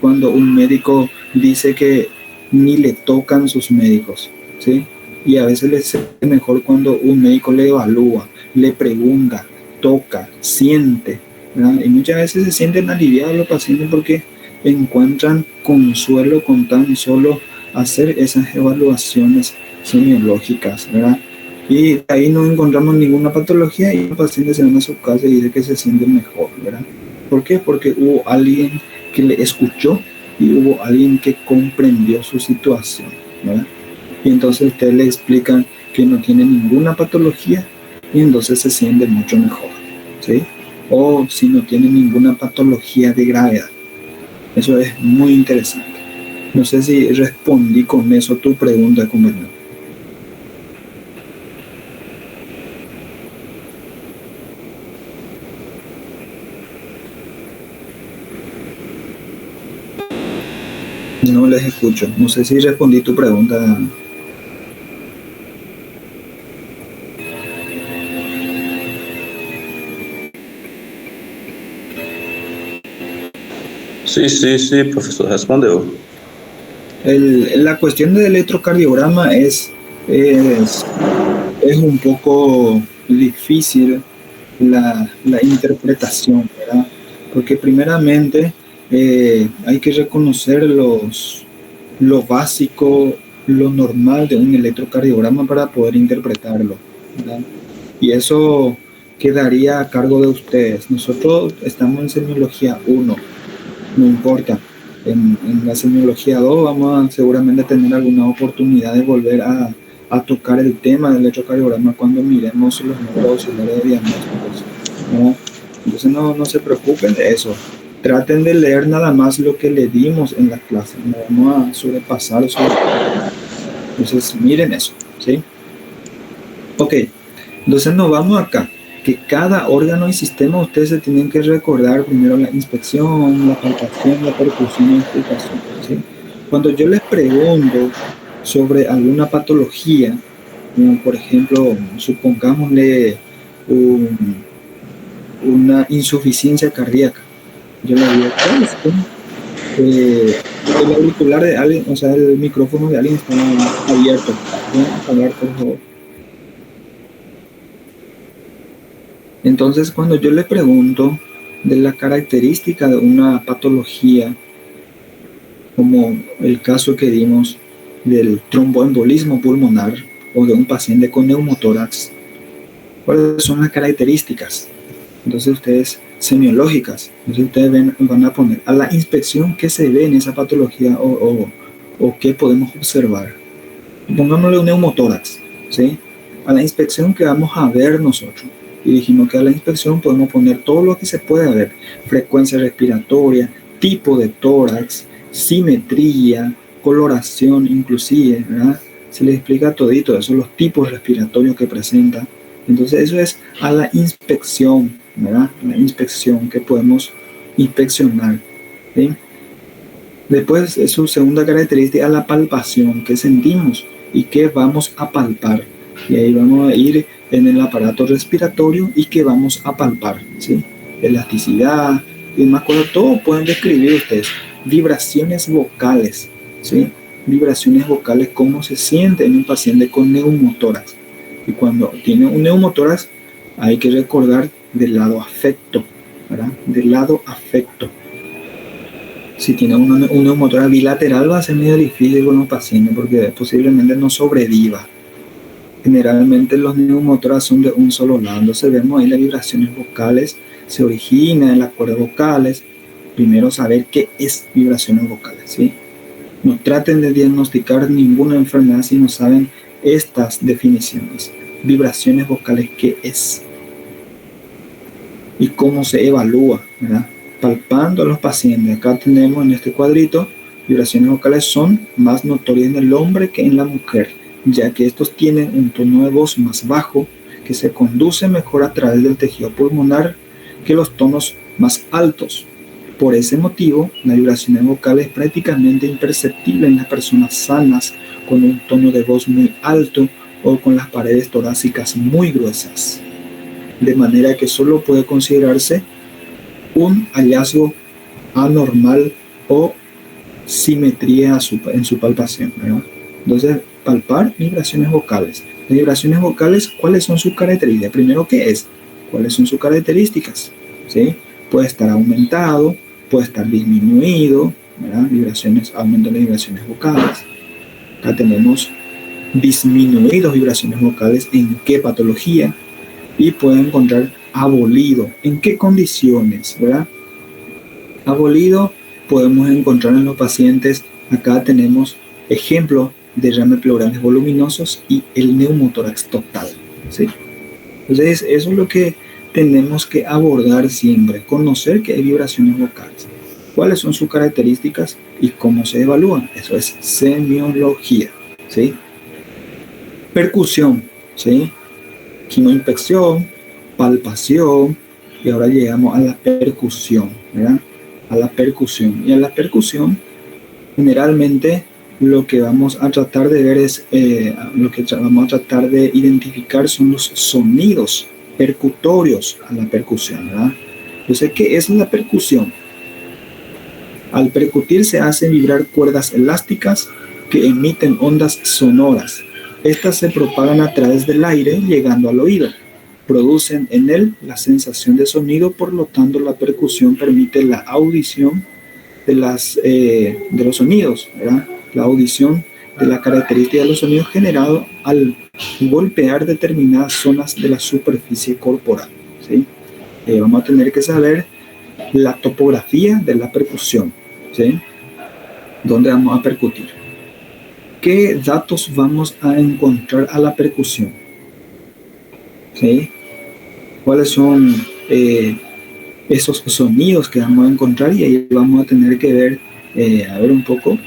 cuando un médico dice que ni le tocan sus médicos, ¿sí? Y a veces les siente mejor cuando un médico le evalúa, le pregunta, toca, siente, ¿verdad? Y muchas veces se sienten aliviados los pacientes porque encuentran consuelo con tan solo hacer esas evaluaciones semiológicas, ¿verdad? Y ahí no encontramos ninguna patología y los pacientes se van a su casa y dicen que se sienten mejor, ¿verdad? ¿Por qué? Porque hubo alguien que le escuchó y hubo alguien que comprendió su situación, ¿verdad? Y entonces ustedes le explican que no tiene ninguna patología y entonces se siente mucho mejor, ¿sí? O si no tiene ninguna patología de gravedad. Eso es muy interesante. No sé si respondí con eso tu pregunta, compañero. No les escucho. No sé si respondí tu pregunta. Sí, profesor, respondeu. La cuestión del electrocardiograma es un poco difícil la interpretación, ¿verdad? Porque primeramente hay que reconocer lo básico, lo normal de un electrocardiograma para poder interpretarlo, ¿verdad? Y eso quedaría a cargo de ustedes. Nosotros estamos en semiología 1, no importa. En la semiología 2 vamos a seguramente tener alguna oportunidad de volver a tocar el tema del electrocardiograma cuando miremos los métodos auxiliares de diagnósticos, ¿no? Entonces no se preocupen de eso. Traten de leer nada más lo que le dimos en las clases. No vamos a sobrepasar eso. Entonces miren eso, ¿sí? Ok, entonces nos vamos acá. Que cada órgano y sistema ustedes se tienen que recordar primero la inspección, la palpación, la percusión y la explicación, ¿sí? Cuando yo les pregunto sobre alguna patología, como por ejemplo, supongámosle una insuficiencia cardíaca, yo le digo, ¿cuál es? El auricular de alguien, o sea, el micrófono de alguien está abierto. ¿Pueden apagar, por favor? Entonces, cuando yo le pregunto de la característica de una patología, como el caso que dimos del tromboembolismo pulmonar o de un paciente con neumotórax, ¿cuáles son las características? Entonces ustedes, semiológicas, entonces ustedes van a poner a la inspección qué se ve en esa patología o qué podemos observar. Pongámosle un neumotórax, ¿sí? A la inspección que vamos a ver nosotros. Y dijimos que a la inspección podemos poner todo lo que se puede ver: frecuencia respiratoria, tipo de tórax, simetría, coloración inclusive, ¿verdad? Se les explica todito eso, los tipos respiratorios que presenta. Entonces eso es a la inspección, ¿verdad? La inspección que podemos inspeccionar, ¿sí? Después es su segunda característica, la palpación, que sentimos y que vamos a palpar. Y ahí vamos a ir en el aparato respiratorio y que vamos a palpar, ¿sí? Elasticidad y demás cosas, todo pueden describir ustedes. Vibraciones vocales, ¿sí? Vibraciones vocales, cómo se siente en un paciente con neumotórax. Y cuando tiene un neumotórax hay que recordar del lado afecto, ¿verdad? Del lado afecto. Si tiene un neumotórax bilateral va a ser medio difícil con los pacientes porque posiblemente no sobreviva. Generalmente los neumotórax son de un solo lado. Entonces vemos ahí las vibraciones vocales, se originan en las cuerdas vocales. Primero saber qué es vibraciones vocales, ¿sí? No traten de diagnosticar ninguna enfermedad si no saben estas definiciones. Vibraciones vocales, ¿qué es? Y cómo se evalúa, ¿verdad? Palpando a los pacientes. Acá tenemos en este cuadrito, vibraciones vocales son más notorias en el hombre que en la mujer, ya que estos tienen un tono de voz más bajo que se conduce mejor a través del tejido pulmonar que los tonos más altos. Por ese motivo, la vibración vocal es prácticamente imperceptible en las personas sanas con un tono de voz muy alto o con las paredes torácicas muy gruesas, de manera que solo puede considerarse un hallazgo anormal o simetría en su palpación, ¿verdad? Entonces, palpar vibraciones vocales. Las vibraciones vocales, ¿cuáles son sus características? Primero, ¿qué es? ¿Cuáles son sus características? ¿Sí? Puede estar aumentado, puede estar disminuido, ¿verdad? Vibraciones, aumento de vibraciones vocales. Acá tenemos disminuidos vibraciones vocales, ¿en qué patología? Y pueden encontrar abolido, ¿en qué condiciones? ¿Verdad? Abolido podemos encontrar en los pacientes, acá tenemos ejemplos de derrames pleurales voluminosos y el neumotórax total, ¿sí? Entonces eso es lo que tenemos que abordar siempre, conocer qué hay vibraciones vocales, cuáles son sus características y cómo se evalúan. Eso es semiología, ¿sí? Percusión, ¿sí? Quimoinspección, palpación, y ahora llegamos a la percusión, ¿verdad? A la percusión. Y a la percusión, generalmente lo que vamos a tratar de ver es, vamos a tratar de identificar son los sonidos percutorios a la percusión, ¿verdad? Entonces, ¿qué es la percusión? Al percutir se hacen vibrar cuerdas elásticas que emiten ondas sonoras. Estas se propagan a través del aire llegando al oído. Producen en él la sensación de sonido, por lo tanto la percusión permite la audición de los sonidos, ¿verdad? La audición de la característica de los sonidos generados al golpear determinadas zonas de la superficie corporal, ¿sí? Vamos a tener que saber la topografía de la percusión, ¿sí? ¿Dónde vamos a percutir? ¿Qué datos vamos a encontrar a la percusión? ¿Sí? ¿Cuáles son esos sonidos que vamos a encontrar? Y ahí vamos a tener que ver, a ver un poco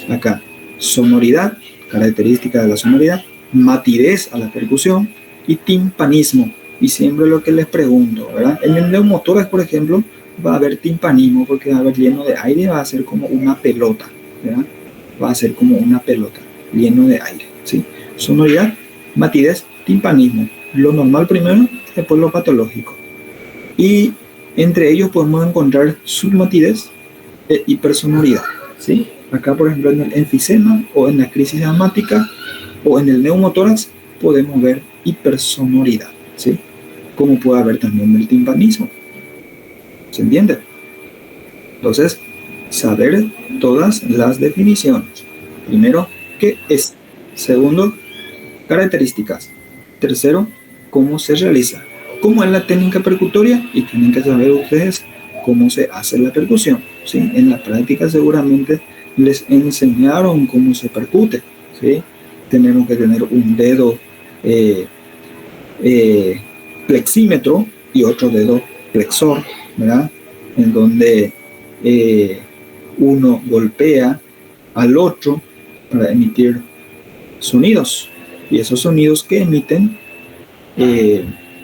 acá, sonoridad, característica de la sonoridad, matidez a la percusión y timpanismo. Y siempre lo que les pregunto, ¿verdad? En el neumotórax, por ejemplo, va a haber timpanismo porque va a haber lleno de aire, va a ser como una pelota, ¿verdad? Va a ser como una pelota, lleno de aire, ¿sí? Sonoridad, matidez, timpanismo. Lo normal primero, después lo patológico. Y entre ellos podemos encontrar submatidez e hipersonoridad, ¿sí? Acá, por ejemplo, en el enfisema o en la crisis asmática o en el neumotórax podemos ver hipersonoridad, ¿sí? Como puede haber también el timpanismo. ¿Se entiende? Entonces, saber todas las definiciones. Primero, ¿qué es? Segundo, características. Tercero, ¿cómo se realiza? ¿Cómo es la técnica percutoria? Y tienen que saber ustedes cómo se hace la percusión, ¿sí? En la práctica seguramente les enseñaron cómo se percute, ¿sí? Tenemos que tener un dedo plexímetro y otro dedo flexor, ¿verdad? En donde uno golpea al otro para emitir sonidos, y esos sonidos que emiten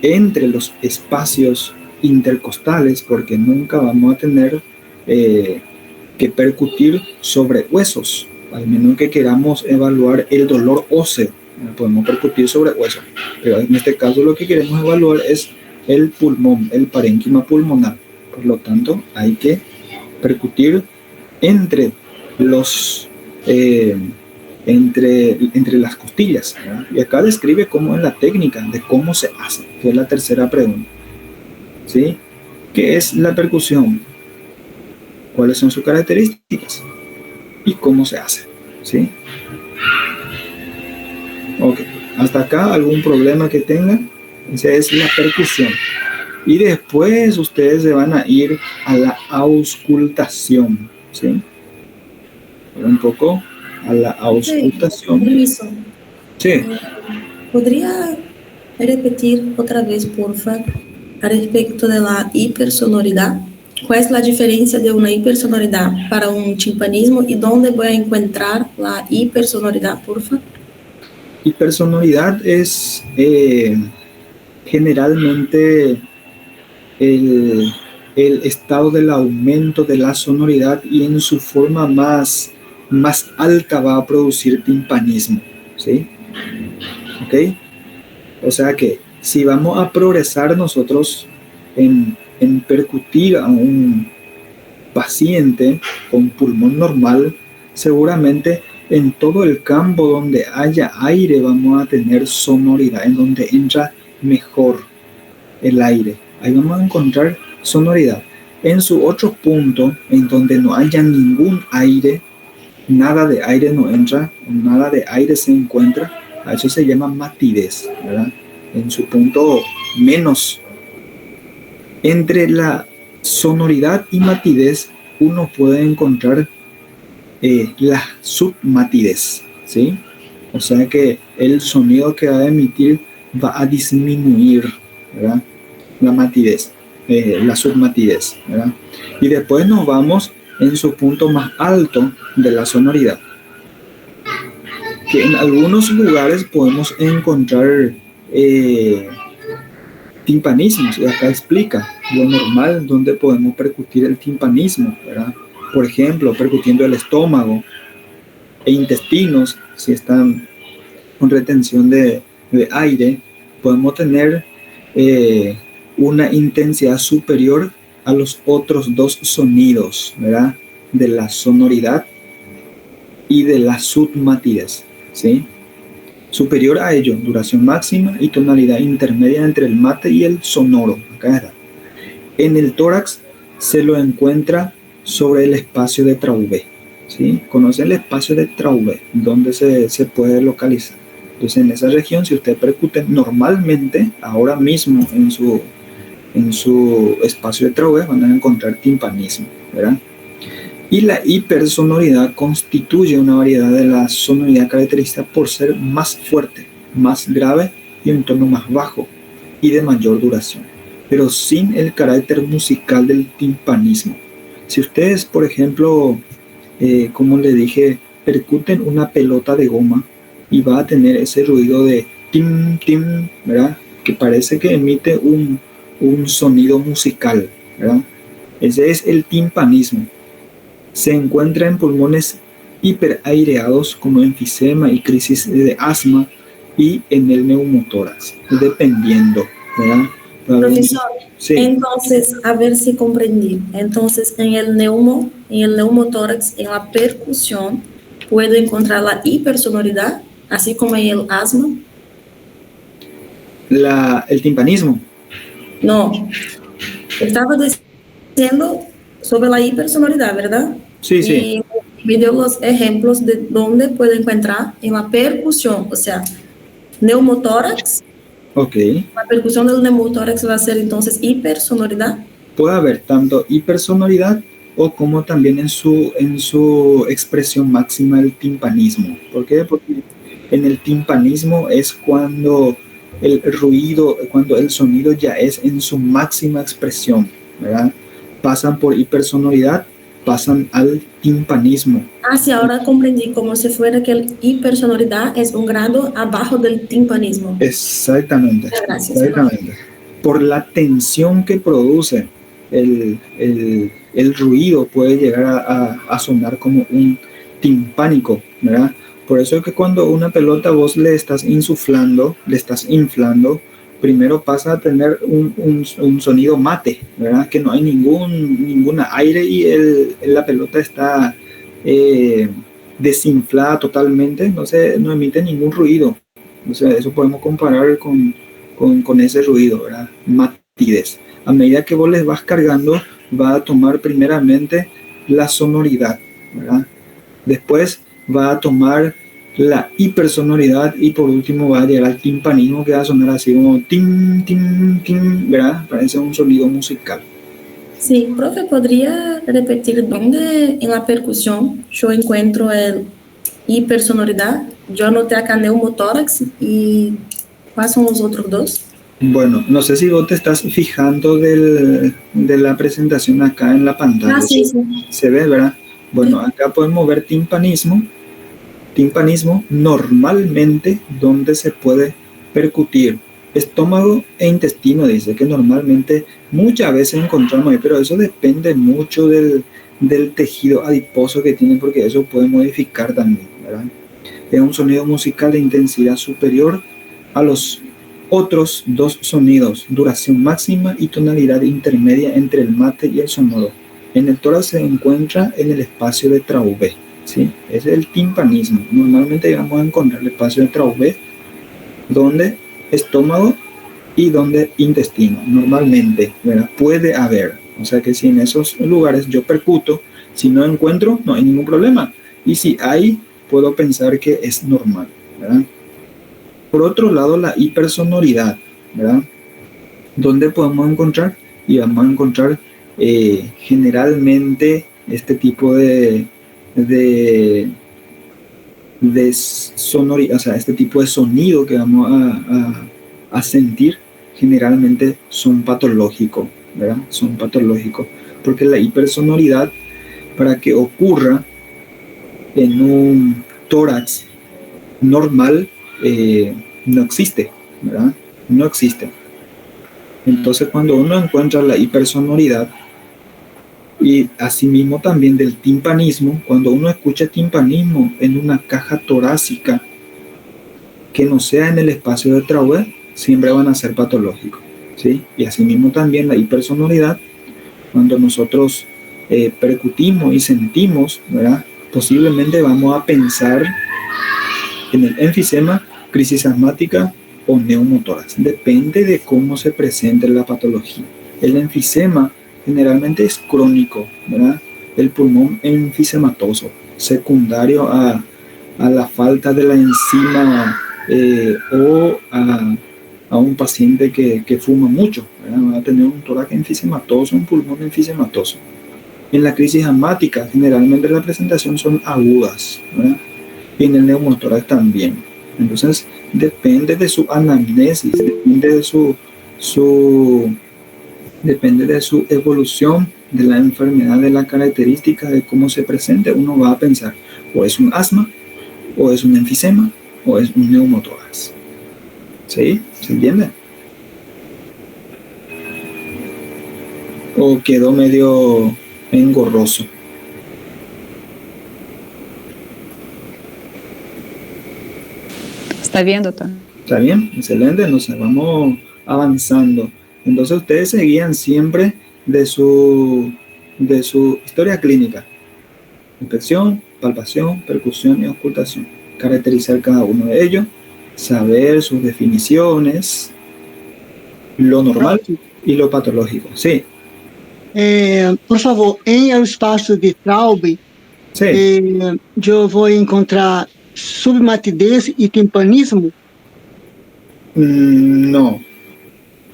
entre los espacios intercostales, porque nunca vamos a tener que percutir sobre huesos, al menos que queramos evaluar el dolor óseo, podemos percutir sobre huesos, pero en este caso lo que queremos evaluar es el pulmón, el parénquima pulmonar. Por lo tanto, hay que percutir entre los entre las costillas, ¿verdad? Y acá describe cómo es la técnica de cómo se hace, que es la tercera pregunta, ¿sí? ¿Qué es la percusión? ¿Cuáles son sus características? ¿Y cómo se hace? ¿Sí? Ok, hasta acá algún problema que tengan. Esa es la percusión. Y después ustedes se van a ir a la auscultación, ¿sí? Un poco a la auscultación. Permiso. Sí. ¿Podría repetir otra vez, porfa, a respecto de la hipersonoridad? ¿Cuál es la diferencia de una hipersonoridad para un timpanismo y dónde voy a encontrar la hipersonoridad, porfa? Hipersonoridad es generalmente el estado del aumento de la sonoridad, y en su forma más alta va a producir timpanismo, ¿sí? ¿Ok? O sea que si vamos a progresar nosotros en percutir a un paciente con pulmón normal, seguramente en todo el campo donde haya aire vamos a tener sonoridad, en donde entra mejor el aire. Ahí vamos a encontrar sonoridad. En su otro punto, en donde no haya ningún aire, nada de aire no entra, nada de aire se encuentra, a eso se llama matidez, ¿verdad? En su punto menos. Entre la sonoridad y matidez, uno puede encontrar la submatidez, ¿sí? O sea que el sonido que va a emitir va a disminuir, ¿verdad? La matidez, la submatidez, ¿verdad? Y después nos vamos en su punto más alto de la sonoridad, que en algunos lugares podemos encontrar timpanismos, y acá explica lo normal donde podemos percutir el timpanismo, ¿verdad? Por ejemplo, percutiendo el estómago e intestinos, si están con retención de aire, podemos tener una intensidad superior a los otros dos sonidos, ¿verdad? De la sonoridad y de la submatidez, ¿sí? Superior a ello, duración máxima y tonalidad intermedia entre el mate y el sonoro. Acá está. En el tórax se lo encuentra sobre el espacio de Traube, ¿sí? ¿Conocen el espacio de Traube? ¿Dónde se puede localizar? Entonces, en esa región, si usted percute normalmente, ahora mismo en su espacio de Traube, van a encontrar timpanismo, ¿verdad? Y la hipersonoridad constituye una variedad de la sonoridad característica por ser más fuerte, más grave y un tono más bajo y de mayor duración, pero sin el carácter musical del timpanismo. Si ustedes, por ejemplo, como le dije, percuten una pelota de goma y va a tener ese ruido de tim, tim, ¿verdad? Que parece que emite un sonido musical, ¿verdad? Ese es el timpanismo. Se encuentra en pulmones hiperaireados como enfisema y crisis de asma y en el neumotórax, dependiendo, ¿verdad? Profesor, sí. Entonces, a ver si comprendí. Entonces, en el neumotórax, en la percusión, ¿puedo encontrar la hipersonoridad, así como en el asma? El timpanismo. No, estaba diciendo Siendo sobre la hipersonoridad, ¿verdad? Sí, sí. Y me dio los ejemplos de dónde puedo encontrar en la percusión, o sea, neumotórax. Ok. La percusión del neumotórax va a ser entonces hipersonoridad. Puede haber tanto hipersonoridad o como también en su expresión máxima el timpanismo. ¿Por qué? Porque en el timpanismo es cuando el ruido, cuando el sonido ya es en su máxima expresión, ¿verdad? Pasan por hipersonoridad, pasan al timpanismo. Ah, sí, ahora comprendí como si fuera que la hipersonoridad es un grado abajo del timpanismo. Exactamente. Gracias. Exactamente. Por la tensión que produce el ruido puede llegar a sonar como un timpánico, ¿verdad? Por eso es que cuando una pelota vos le estás insuflando, le estás inflando, primero pasa a tener un sonido mate, ¿verdad? Que no hay ninguna aire y la pelota está desinflada totalmente, no emite ningún ruido. O sea, eso podemos comparar con ese ruido, ¿verdad? Matidez. A medida que vos les vas cargando, va a tomar primeramente la sonoridad, ¿verdad? Después va a tomar la hipersonoridad y por último va a llegar al timpanismo, que va a sonar así como tim, tim, tim, ¿verdad? Parece un sonido musical. Sí, profe, ¿podría repetir dónde en la percusión yo encuentro el hipersonoridad? Yo anoté acá neumotórax y ¿cuáles son los otros dos? Bueno, no sé si vos te estás fijando de la presentación acá en la pantalla. Ah, sí, sí. Se ve, ¿verdad? Bueno, acá podemos ver timpanismo. Timpanismo normalmente donde se puede percutir estómago e intestino, dice que normalmente muchas veces encontramos ahí, pero eso depende mucho del tejido adiposo que tiene, porque eso puede modificar también, ¿verdad? Es un sonido musical de intensidad superior a los otros dos sonidos, duración máxima y tonalidad intermedia entre el mate y el sonoro. En el tórax se encuentra en el espacio de Traube, ¿sí? Ese es el timpanismo. Normalmente vamos a encontrar el espacio de Traube, donde estómago y donde intestino, normalmente, ¿verdad? Puede haber. O sea que si en esos lugares yo percuto, si no encuentro, no hay ningún problema. Y si hay, puedo pensar que es normal, ¿verdad? Por otro lado, la hipersonoridad, ¿verdad? ¿Dónde podemos encontrar? Y vamos a encontrar generalmente este tipo de sonoridad, o sea, este tipo de sonido que vamos a sentir, generalmente son patológicos, ¿verdad? Son patológicos, porque la hipersonoridad, para que ocurra en un tórax normal, no existe, ¿verdad? No existe. Entonces, cuando uno encuentra la hipersonoridad y asimismo también del timpanismo, cuando uno escucha timpanismo en una caja torácica que no sea en el espacio de Traube, siempre van a ser patológicos, ¿sí? Y asimismo también la hipersonoridad, cuando nosotros percutimos y sentimos, ¿verdad? Posiblemente vamos a pensar en el enfisema, crisis asmática o neumotórax. Depende de cómo se presente la patología. El enfisema generalmente es crónico, ¿verdad? El pulmón enfisematoso, secundario a la falta de la enzima o a un paciente que fuma mucho, ¿verdad? Va a tener un tórax enfisematoso, un pulmón enfisematoso. En la crisis asmática, generalmente la presentación son agudas, ¿verdad? Y en el neumotórax también. Entonces, depende de su anamnesis, depende de su evolución de la enfermedad, de la característica de cómo se presente. Uno va a pensar, o es un asma, o es un enfisema, o es un neumotórax. ¿Sí? ¿Se entiende? ¿O quedó medio engorroso? Está bien, doctor. Está bien, excelente, entonces vamos avanzando. Entonces ustedes se guían siempre de su historia clínica. Inspección, palpación, percusión y ocultación. Caracterizar cada uno de ellos, saber sus definiciones, lo normal y lo patológico. Sí. Por favor, em el espaço de Traube, Sí, eu vou encontrar submatidez e timpanismo. no.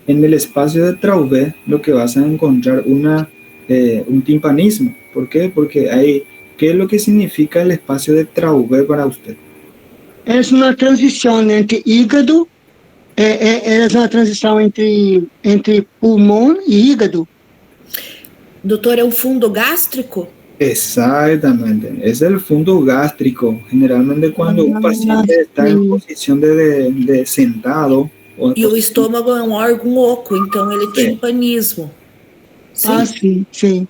En el espacio de Traube lo que vas a encontrar un timpanismo. ¿Por qué? Porque ¿qué es lo que significa el espacio de Traube para usted? É uma transição entre hígado, é uma transição entre pulmão e hígado. Doutor, é o fundo gástrico? Exactamente, es el fondo gástrico. Generalmente cuando un paciente está en posición de sentado. E o estômago é um órgão oco, então ele é timpanismo. Sim, sim.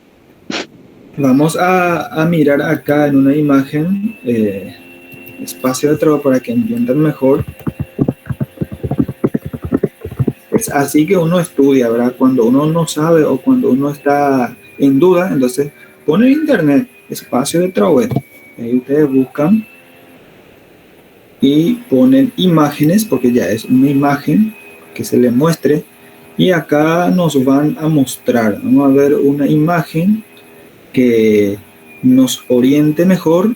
Vamos a mirar acá en una imagen, espacio de trabajo para que entiendan mejor. Es así que uno estudia, ¿verdad? Cuando uno no sabe o cuando uno está en duda, entonces pone en internet espacio de trabajo. Ahí ustedes buscan y ponen imágenes, porque ya es una imagen que se le muestre. Y acá nos van a mostrar, vamos a ver una imagen que nos oriente mejor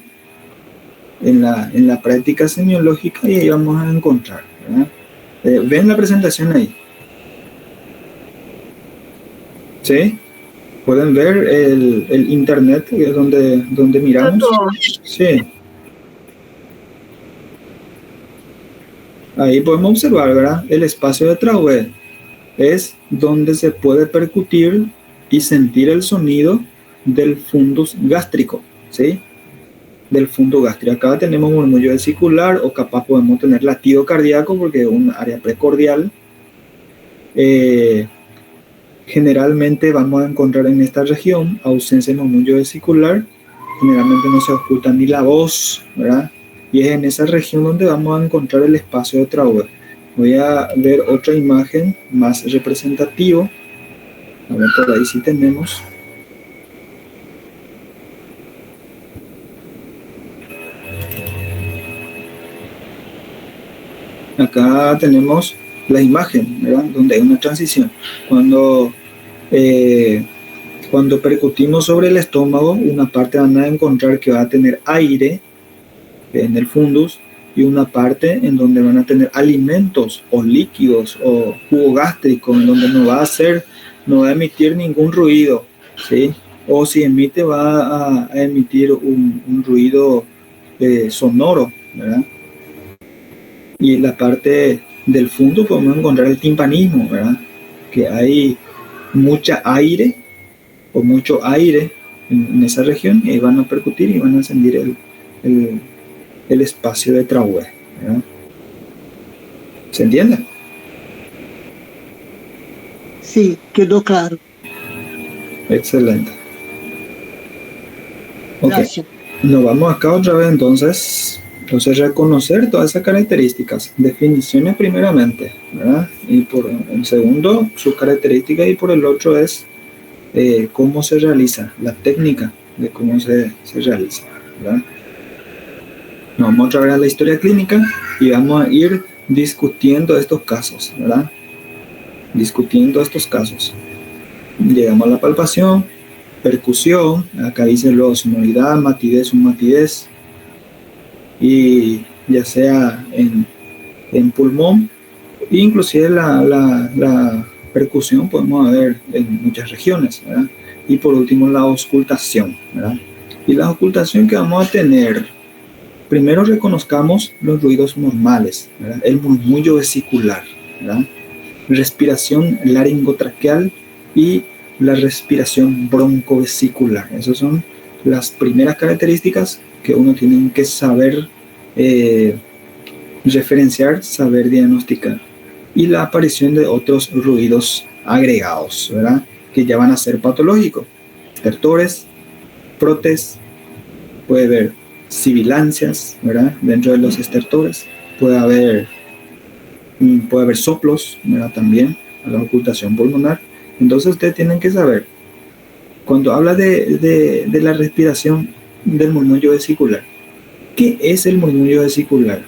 en la práctica semiológica y ahí vamos a encontrar, ¿verdad? ¿Ven la presentación ahí? ¿Sí? ¿Pueden ver el internet que es donde miramos? Sí. Ahí podemos observar, ¿verdad? El espacio de Traube es donde se puede percutir y sentir el sonido del fundus gástrico, ¿sí? Del fundo gástrico. Acá tenemos murmullo vesicular o capaz podemos tener latido cardíaco porque es un área precordial. Generalmente vamos a encontrar en esta región ausencia de murmullo vesicular. Generalmente no se oculta ni la voz, ¿verdad? Y es en esa región donde vamos a encontrar el espacio de Traube. Voy a ver otra imagen más representativa. A ver, por ahí sí tenemos. Acá tenemos la imagen, ¿verdad? Donde hay una transición. Cuando percutimos sobre el estómago, una parte van a encontrar que va a tener aire en el fundus y una parte en donde van a tener alimentos o líquidos o jugo gástrico, en donde no va a emitir ningún ruido, ¿sí? O si emite va a emitir un ruido sonoro, ¿verdad? Y en la parte del fundus podemos encontrar el timpanismo, ¿verdad? Que hay mucho aire en esa región y van a percutir y van a sentir el espacio de Traube, ¿verdad? ¿Se entiende? Sí, quedó claro. Excelente. Ok, Gracias. nos vamos acá otra vez entonces reconocer todas esas características, definiciones primeramente, ¿verdad? Y por el segundo, sus características, y por el otro es cómo se realiza, la técnica de cómo se realiza, ¿verdad? Nos vamos otra vez a la historia clínica y vamos a ir discutiendo estos casos, ¿verdad? Discutiendo estos casos. Llegamos a la palpación, percusión, acá dice luego sonoridad, matidez, submatidez, y ya sea en pulmón, inclusive la percusión podemos ver en muchas regiones, ¿verdad? Y por último la auscultación, ¿verdad? Y la auscultación que vamos a tener, primero reconozcamos los ruidos normales, ¿verdad? El murmullo vesicular, ¿verdad? Respiración laringotraqueal y la respiración broncovesicular. Esas son las primeras características que uno tiene que saber referenciar, saber diagnosticar. Y la aparición de otros ruidos agregados, ¿verdad? Que ya van a ser patológicos. Estertores, protes, puede haber sibilancias, ¿verdad? Dentro de los estertores puede haber soplos, ¿verdad? También la ocultación pulmonar. Entonces ustedes tienen que saber, cuando habla de la respiración del murmullo vesicular, ¿qué es el murmullo vesicular?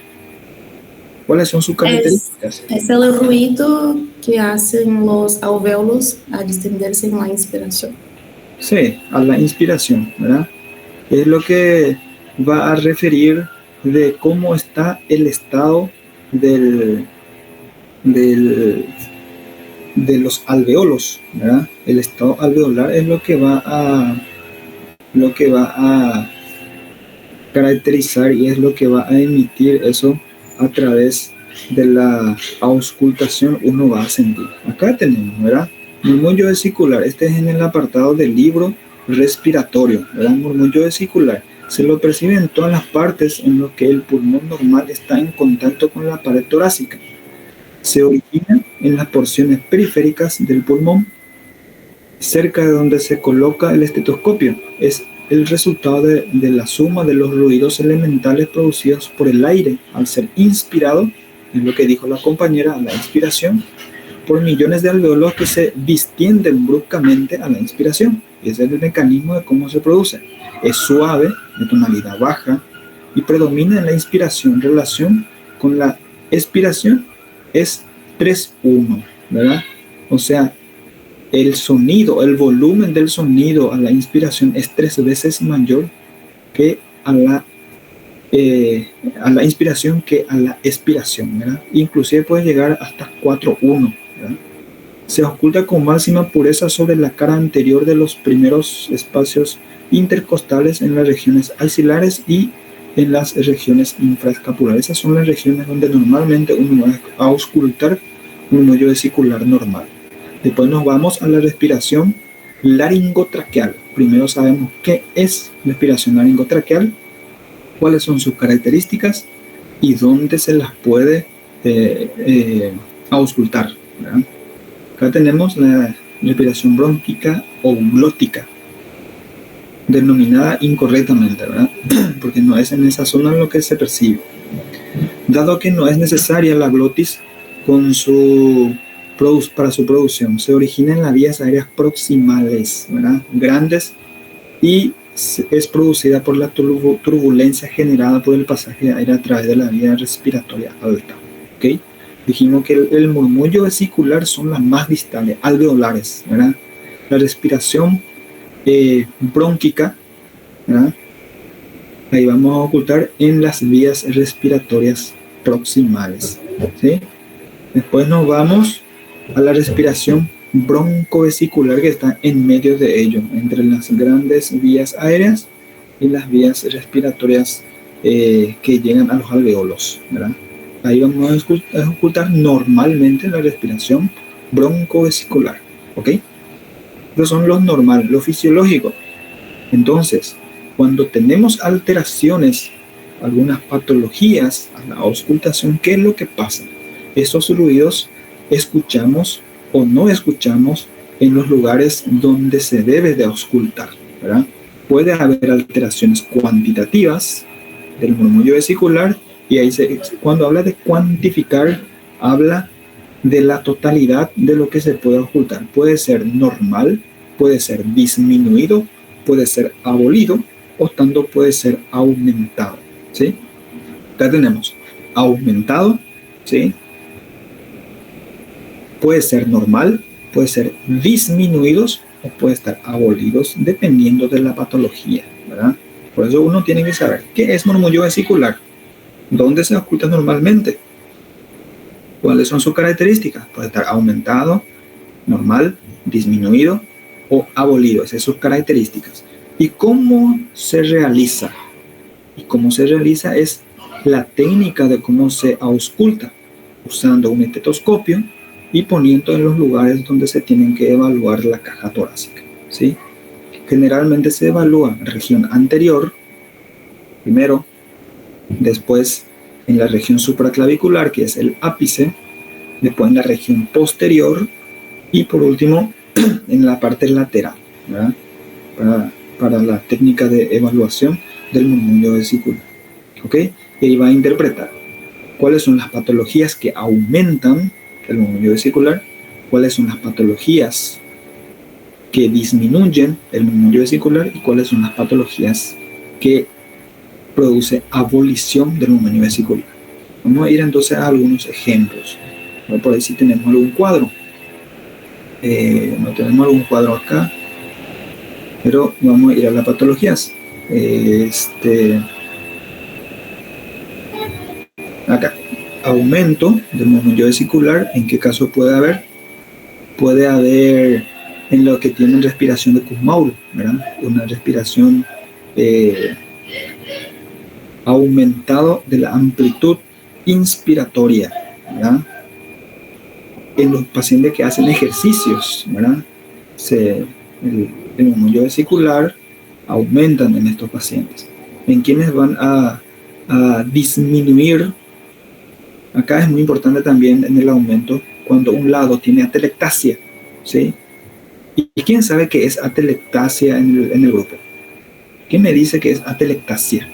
¿Cuáles son sus características? Es el ruido que hacen los alvéolos al distenderse en la inspiración. Sí, a la inspiración, ¿verdad? Es lo que va a referir de cómo está el estado del, de los alveolos, ¿verdad? El estado alveolar es lo que va a caracterizar y es lo que va a emitir eso a través de la auscultación. Uno va a sentir. Acá tenemos, ¿verdad? Murmullo vesicular. Este es en el apartado del libro respiratorio, ¿verdad? Murmullo vesicular. Se lo percibe en todas las partes en lo que el pulmón normal está en contacto con la pared torácica. Se origina en las porciones periféricas del pulmón, cerca de donde se coloca el estetoscopio. Es el resultado de la suma de los ruidos elementales producidos por el aire al ser inspirado, es lo que dijo la compañera, a la inspiración, por millones de alveolos que se distienden bruscamente a la inspiración. Y ese es el mecanismo de cómo se produce. Es suave, de tonalidad baja, y predomina en la inspiración en relación con la expiración. Es 3-1, ¿verdad? O sea, el sonido, el volumen del sonido a la inspiración es 3 veces mayor que a la inspiración que a la expiración, ¿verdad? Inclusive puede llegar hasta 4-1, ¿verdad? Se ausculta con máxima pureza sobre la cara anterior de los primeros espacios intercostales en las regiones axilares y en las regiones infraescapulares. Esas son las regiones donde normalmente uno va a auscultar un murmullo vesicular normal. Después nos vamos a la respiración laringotraqueal. Primero sabemos qué es respiración laringotraqueal, cuáles son sus características y dónde se las puede auscultar, ¿verdad? Acá tenemos la respiración brónquica o glótica, denominada incorrectamente, ¿verdad? Porque no es en esa zona lo que se percibe. Dado que no es necesaria la glotis para su producción, se origina en las vías aéreas proximales, ¿verdad? Grandes, y es producida por la turbulencia generada por el pasaje de aire a través de la vía respiratoria alta, ¿ok? Dijimos que el murmullo vesicular son las más distales, alveolares, ¿verdad? La respiración brónquica, ¿verdad? Ahí vamos a ocultar en las vías respiratorias proximales, ¿sí? Después nos vamos a la respiración broncovesicular, que está en medio de ello, entre las grandes vías aéreas y las vías respiratorias que llegan a los alveolos, ¿verdad? Ahí vamos a ocultar normalmente la respiración broncovesicular, ¿ok? Esos son los normales, lo fisiológico. Entonces, cuando tenemos alteraciones, algunas patologías a la auscultación, ¿qué es lo que pasa? Esos ruidos escuchamos o no escuchamos en los lugares donde se debe de auscultar, ¿verdad? Puede haber alteraciones cuantitativas del murmullo vesicular, y ahí cuando habla de cuantificar, habla de la totalidad de lo que se puede auscultar. Puede ser normal, puede ser disminuido, puede ser abolido, o tanto puede ser aumentado, ¿sí? Acá tenemos aumentado, ¿sí? Puede ser normal, puede ser disminuidos o puede estar abolidos dependiendo de la patología, ¿verdad? Por eso uno tiene que saber qué es murmullo vesicular, dónde se ausculta normalmente, cuáles son sus características. Puede estar aumentado, normal, disminuido o abolido. Esas son sus características. ¿Y cómo se realiza? Y cómo se realiza es la técnica de cómo se ausculta, usando un estetoscopio y poniendo en los lugares donde se tienen que evaluar la caja torácica, ¿sí? Generalmente se evalúa región anterior primero, después en la región supraclavicular, que es el ápice, después en la región posterior y por último en la parte lateral, ¿verdad? Para la técnica de evaluación del murmullo vesicular, ¿ok? Y ahí va a interpretar cuáles son las patologías que aumentan el murmullo vesicular, cuáles son las patologías que disminuyen el murmullo vesicular y cuáles son las patologías que produce abolición del murmullo vesicular. Vamos a ir entonces a algunos ejemplos. Por ahí si tenemos algún cuadro. No tenemos algún cuadro acá. Pero vamos a ir a las patologías. Acá, aumento del movimiento vesicular. ¿En qué caso puede haber? Puede haber en lo que tienen respiración de Kussmaul, ¿verdad? Una respiración aumentado de la amplitud inspiratoria, ¿verdad? En los pacientes que hacen ejercicios, ¿verdad? El movimiento vesicular aumentan en estos pacientes. En quienes van a disminuir, acá es muy importante también en el aumento, cuando un lado tiene atelectasia, ¿sí? ¿Y quién sabe qué es atelectasia en el grupo? ¿Quién me dice que es atelectasia?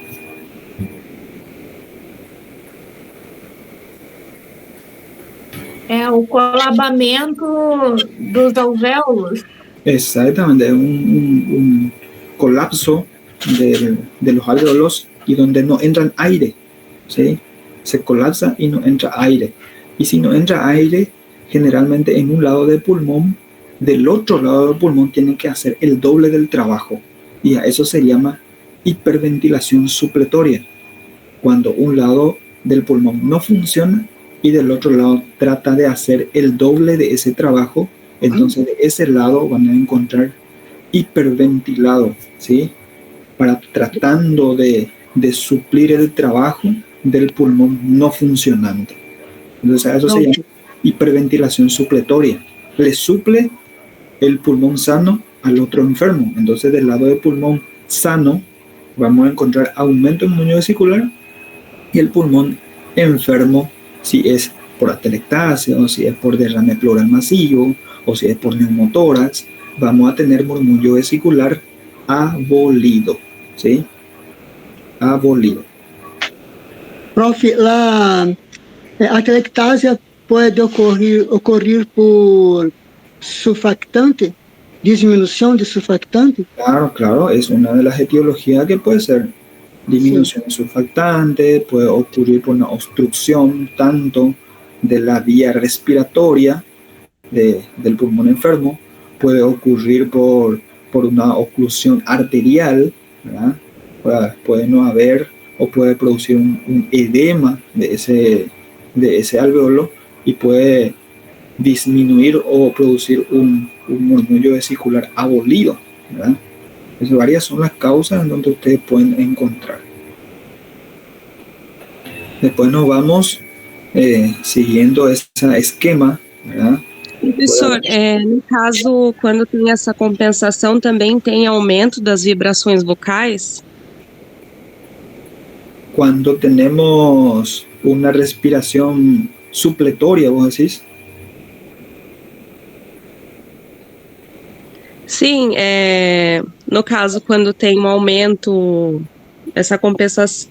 É o colabamento dos alvéolos. Exactamente, un colapso de los alvéolos y donde no entran aire, ¿sí? Se colapsa y no entra aire. Y si no entra aire, generalmente en un lado del pulmón, del otro lado del pulmón tienen que hacer el doble del trabajo. Y a eso se llama hiperventilación supletoria. Cuando un lado del pulmón no funciona y del otro lado trata de hacer el doble de ese trabajo, entonces de ese lado van a encontrar hiperventilado, ¿sí? Tratando de suplir el trabajo del pulmón no funcionante. Entonces a eso se llama hiperventilación supletoria. Le suple el pulmón sano al otro enfermo. Entonces del lado del pulmón sano vamos a encontrar aumento en movimiento vesicular y el pulmón enfermo, si es por atelectasia o si es por derrame pleural masivo o si es por neumotórax, vamos a tener murmullo vesicular abolido, ¿sí? Abolido. Profe, la atelectasia puede ocurrir por surfactante, disminución de surfactante. Claro, es una de las etiologías que puede ser disminución de surfactante, puede ocurrir por una obstrucción tanto de la vía respiratoria del pulmón enfermo, puede ocurrir por una oclusión arterial, ¿verdad? Puede no haber o puede producir un edema de ese alveolo y puede disminuir o producir un murmullo vesicular abolido, ¿verdad? Entonces, varias son las causas en donde ustedes pueden encontrar. Después nos vamos siguiendo ese esquema, ¿verdad? Professor, no caso, quando tem essa compensação, também tem aumento das vibrações vocais? Cuando tenemos una respiración supletoria, ¿vos decís? Sim, no caso, quando tem um aumento, essa compensação,